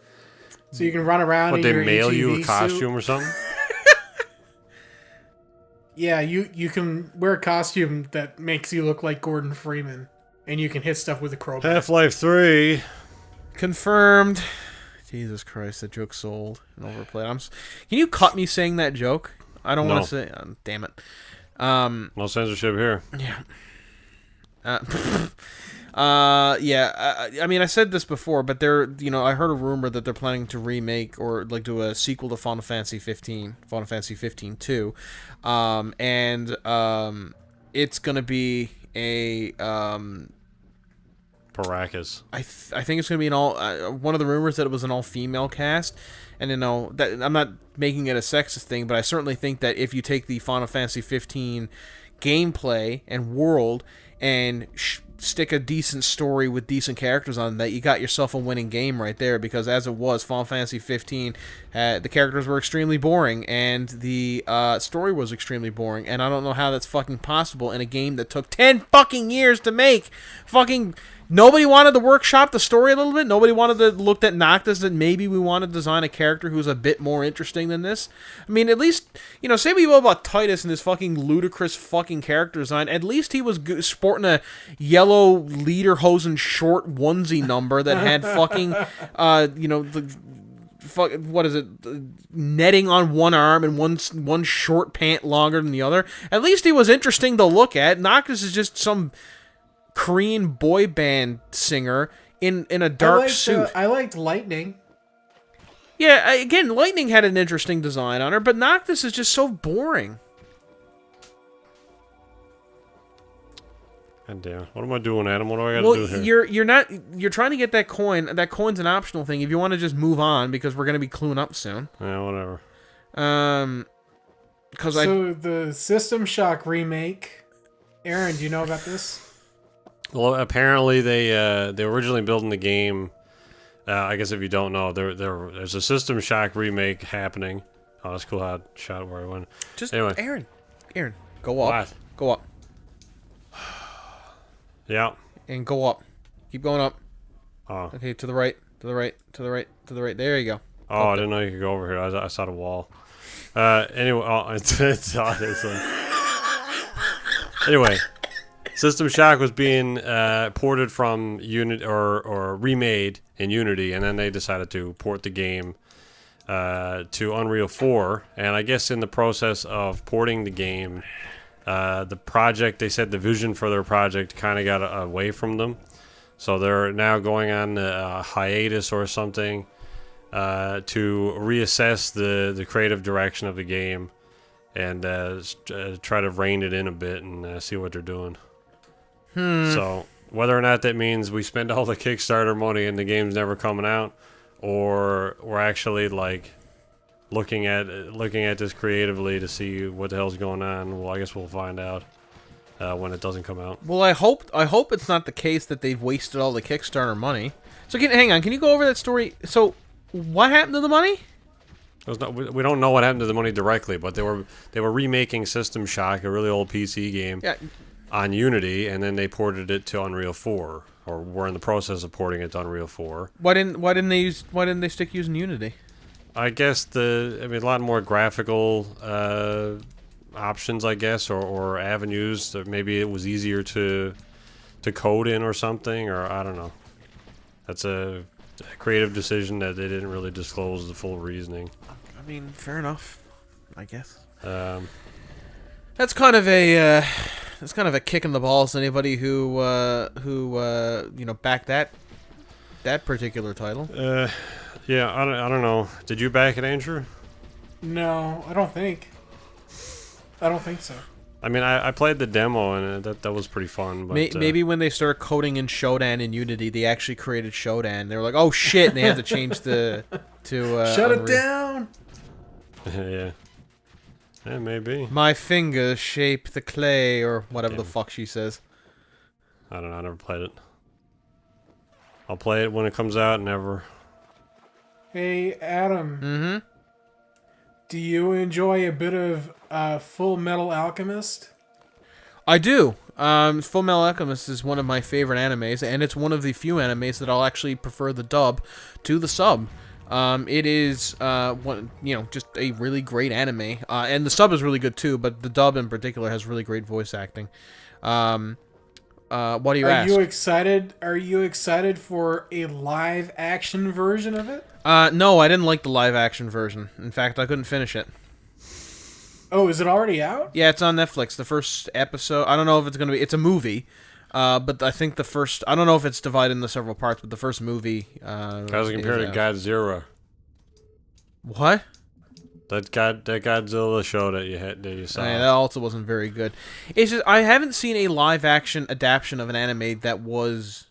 So you can run around in your What, they mail you a suit. costume or something? Yeah, you can wear a costume that makes you look like Gordon Freeman, and you can hit stuff with a crowbar. Half-Life 3. Confirmed. Jesus Christ, that joke's sold and overplayed. Can you cut me saying that joke? I don't want to say. Damn it. No censorship here. Yeah. I mean, I said this before, but I heard a rumor that they're planning to remake or like do a sequel to Final Fantasy 15, Final Fantasy 15 2, and it's gonna be a Paracas. I think it's gonna be an all. One of the rumors that it was an all-female cast, and that I'm not making it a sexist thing, but I certainly think that if you take the Final Fantasy 15 gameplay and world and stick a decent story with decent characters on that, you got yourself a winning game right there. Because as it was, Final Fantasy 15, the characters were extremely boring and the story was extremely boring, and I don't know how that's fucking possible in a game that took 10 fucking years to make. Fucking nobody wanted to workshop the story a little bit. Nobody wanted to look at Noctis that maybe we want to design a character who's a bit more interesting than this. I mean, at least, say what you will about Titus and his fucking ludicrous fucking character design. At least he was sporting a yellow lederhosen short onesie number that had fucking, what is it? Netting on one arm and one short pant longer than the other. At least he was interesting to look at. Noctis is just some Korean boy band singer in a dark suit. I liked Lightning. Yeah, again, Lightning had an interesting design on her, but Noctis is just so boring. God damn. What am I doing, Adam? What do I gotta do here? You're trying to get that coin. That coin's an optional thing if you want to just move on, because we're gonna be cluing up soon. Yeah, whatever. The System Shock remake. Aaron, do you know about this? Well, apparently they originally built in the game. I guess if you don't know, there's a System Shock remake happening. Oh, that's cool. I shot where I went. Just anyway, Aaron, go up. What? Go up. Yeah. And go up. Keep going up. Oh. Okay, to the right. To the right. To the right. To the right. There you go. Oh, I didn't know you could go over here. I saw the wall. Anyway, it's anyway. System Shock was being ported from Unity or remade in Unity, and then they decided to port the game to Unreal 4, and I guess in the process of porting the game, the project, they said the vision for their project kind of got away from them, so they're now going on a hiatus or something to reassess the creative direction of the game and try to rein it in a bit and see what they're doing. So whether or not that means we spend all the Kickstarter money and the game's never coming out, or we're actually like looking at this creatively to see what the hell's going on, well, I guess we'll find out when it doesn't come out. Well, I hope it's not the case that they've wasted all the Kickstarter money. So hang on, can you go over that story? So what happened to the money? We don't know what happened to the money directly, but they were remaking System Shock, a really old PC game, on Unity, and then they ported it to Unreal 4, or we're in the process of porting it to Unreal 4. Why didn't they stick using Unity? I guess a lot more graphical options, I guess, or avenues that maybe it was easier to code in or something, or I don't know. That's a creative decision that they didn't really disclose the full reasoning. I mean, fair enough, I guess. That's kind of a kick in the balls to anybody who backed that particular title. Yeah, I don't know. Did you back it, Andrew? No, I don't think so. I mean, I played the demo, and that was pretty fun. But maybe when they started coding in Shodan in Unity, they actually created Shodan. They were like, "Oh shit!" and they had to change to shut it down. Yeah, maybe. My fingers shape the clay, or whatever the fuck she says. I don't know. I never played it. I'll play it when it comes out. Never. Hey, Adam. Mm-hmm. Do you enjoy a bit of Full Metal Alchemist? I do. Full Metal Alchemist is one of my favorite animes, and it's one of the few animes that I'll actually prefer the dub to the sub. It is just a really great anime, and the sub is really good too. But the dub in particular has really great voice acting. What do you ask? Are you excited for a live action version of it? No, I didn't like the live action version. In fact, I couldn't finish it. Oh, is it already out? Yeah, it's on Netflix. The first episode, I don't know if it's going to be... It's a movie, but I think the first... I don't know if it's divided into several parts, but the first movie... How's it compared to Godzilla? What? That Godzilla show that you saw. Yeah, that also wasn't very good. It's just, I haven't seen a live action adaptation of an anime that was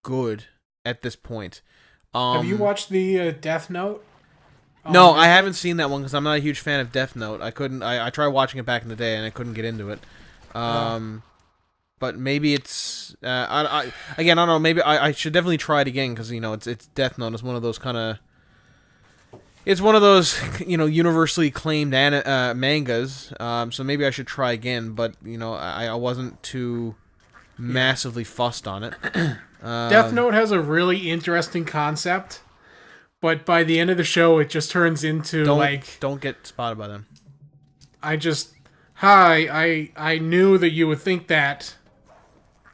good at this point. Have you watched the Death Note? No, I haven't seen that one because I'm not a huge fan of Death Note. I couldn't. I tried watching it back in the day and I couldn't get into it. But maybe it's. I don't know. Maybe I should definitely try it again because it's Death Note. It's one of those kind of. It's one of those universally acclaimed mangas. So maybe I should try again. But I wasn't too massively fussed on it. Death Note has a really interesting concept. But by the end of the show, it just turns into Don't get spotted by them. I knew that you would think that,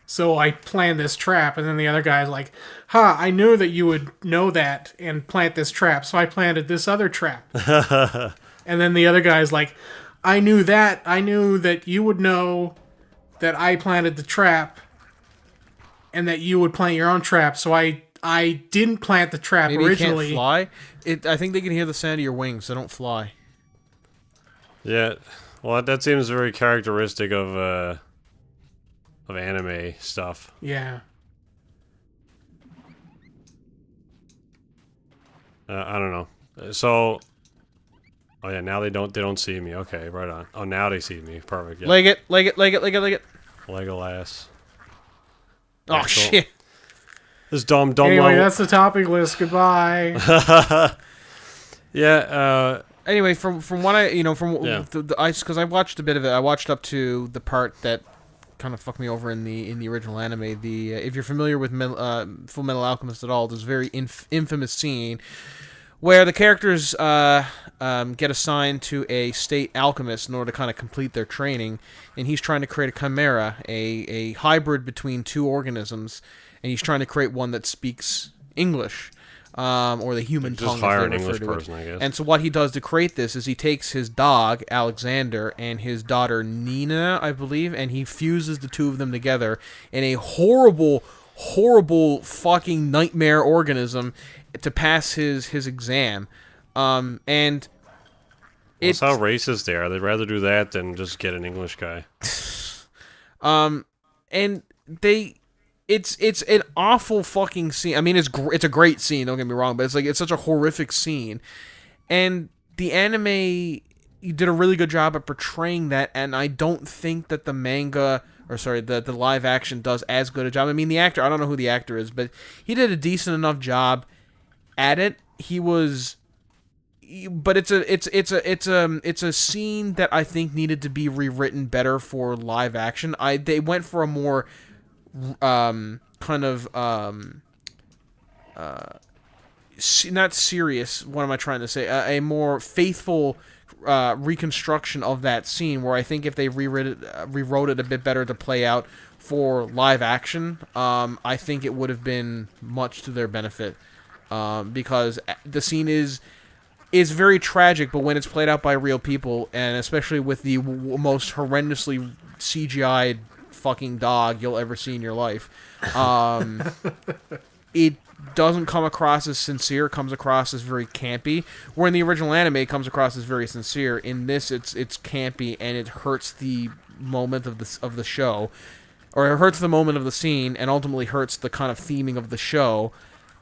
so I planned this trap. And then the other guy's like, I knew that you would know that and plant this trap, so I planted this other trap. And then the other guy's like, I knew that you would know that I planted the trap and that you would plant your own trap, so I didn't plant the trap originally. You can't fly? I think they can hear the sound of your wings, so don't fly. Yeah, well, that seems very characteristic of anime stuff. Yeah. I don't know. So, oh yeah, now they don't see me. Okay, right on. Oh, now they see me. Perfect. Yeah. Leg it. Legolas. Oh shit. This dumb. Anyway, that's the topic list. Goodbye. Yeah. Anyway, from what I because I watched a bit of it. I watched up to the part that kind of fucked me over in the original anime. If you're familiar with Full Metal Alchemist at all, there's a very infamous scene where the characters get assigned to a state alchemist in order to kind of complete their training, and he's trying to create a chimera, a hybrid between two organisms. And he's trying to create one that speaks English. or the human tongue. Just hire an English person, I guess. And so what he does to create this is he takes his dog, Alexander, and his daughter, Nina, I believe, and he fuses the two of them together in a horrible fucking nightmare organism to pass his exam. And that's how racist they are. They'd rather do that than just get an English guy. And it's an awful fucking scene. I mean, it's a great scene. Don't get me wrong, but it's such a horrific scene, and the anime did a really good job at portraying that. And I don't think that the live action does as good a job. I mean, the actor, I don't know who the actor is, but he did a decent enough job at it. But it's a scene that I think needed to be rewritten better for live action. They went for a more not serious. What am I trying to say? A more faithful reconstruction of that scene, where I think if they rewrote it a bit better to play out for live action, I think it would have been much to their benefit. Because the scene is very tragic, but when it's played out by real people, and especially with the most horrendously CGI'd fucking dog you'll ever see in your life, it doesn't come across as sincere. It comes across as very campy. Where in the original anime, it comes across as very sincere. In this, it's campy, and it hurts the moment of the show, or it hurts the moment of the scene, and ultimately hurts the kind of theming of the show.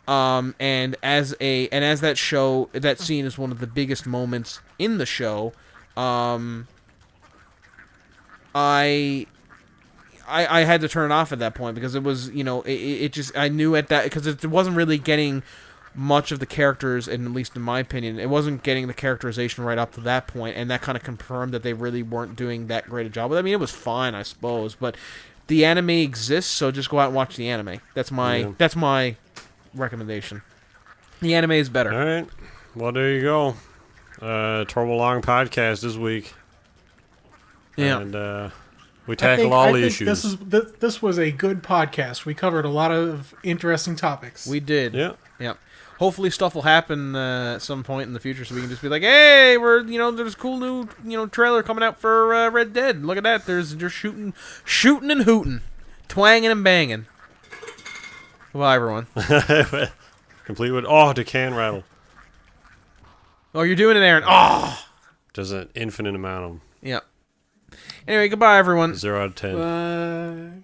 And as that scene is one of the biggest moments in the show, I had to turn it off at that point, because it was, it just, I knew at that, because it wasn't really getting much of the characters, and at least in my opinion, it wasn't getting the characterization right up to that point, and that kind of confirmed that they really weren't doing that great a job. I mean, it was fine, I suppose, but the anime exists, so just go out and watch the anime. That's my recommendation. The anime is better. All right. Well, there you go. Turbo Long podcast this week. Yeah. And we tackle all the issues. This was a good podcast. We covered a lot of interesting topics. We did. Yeah. Yeah. Hopefully stuff will happen at some point in the future, so we can just be like, hey, there's a cool new trailer coming out for Red Dead. Look at that. They're shooting and hooting, twanging and banging. Bye, everyone. Complete with the can rattle. Oh, you're doing it, Aaron. Oh, There's an infinite amount of them. Yeah. Anyway, goodbye, everyone. 0 out of 10. Bye.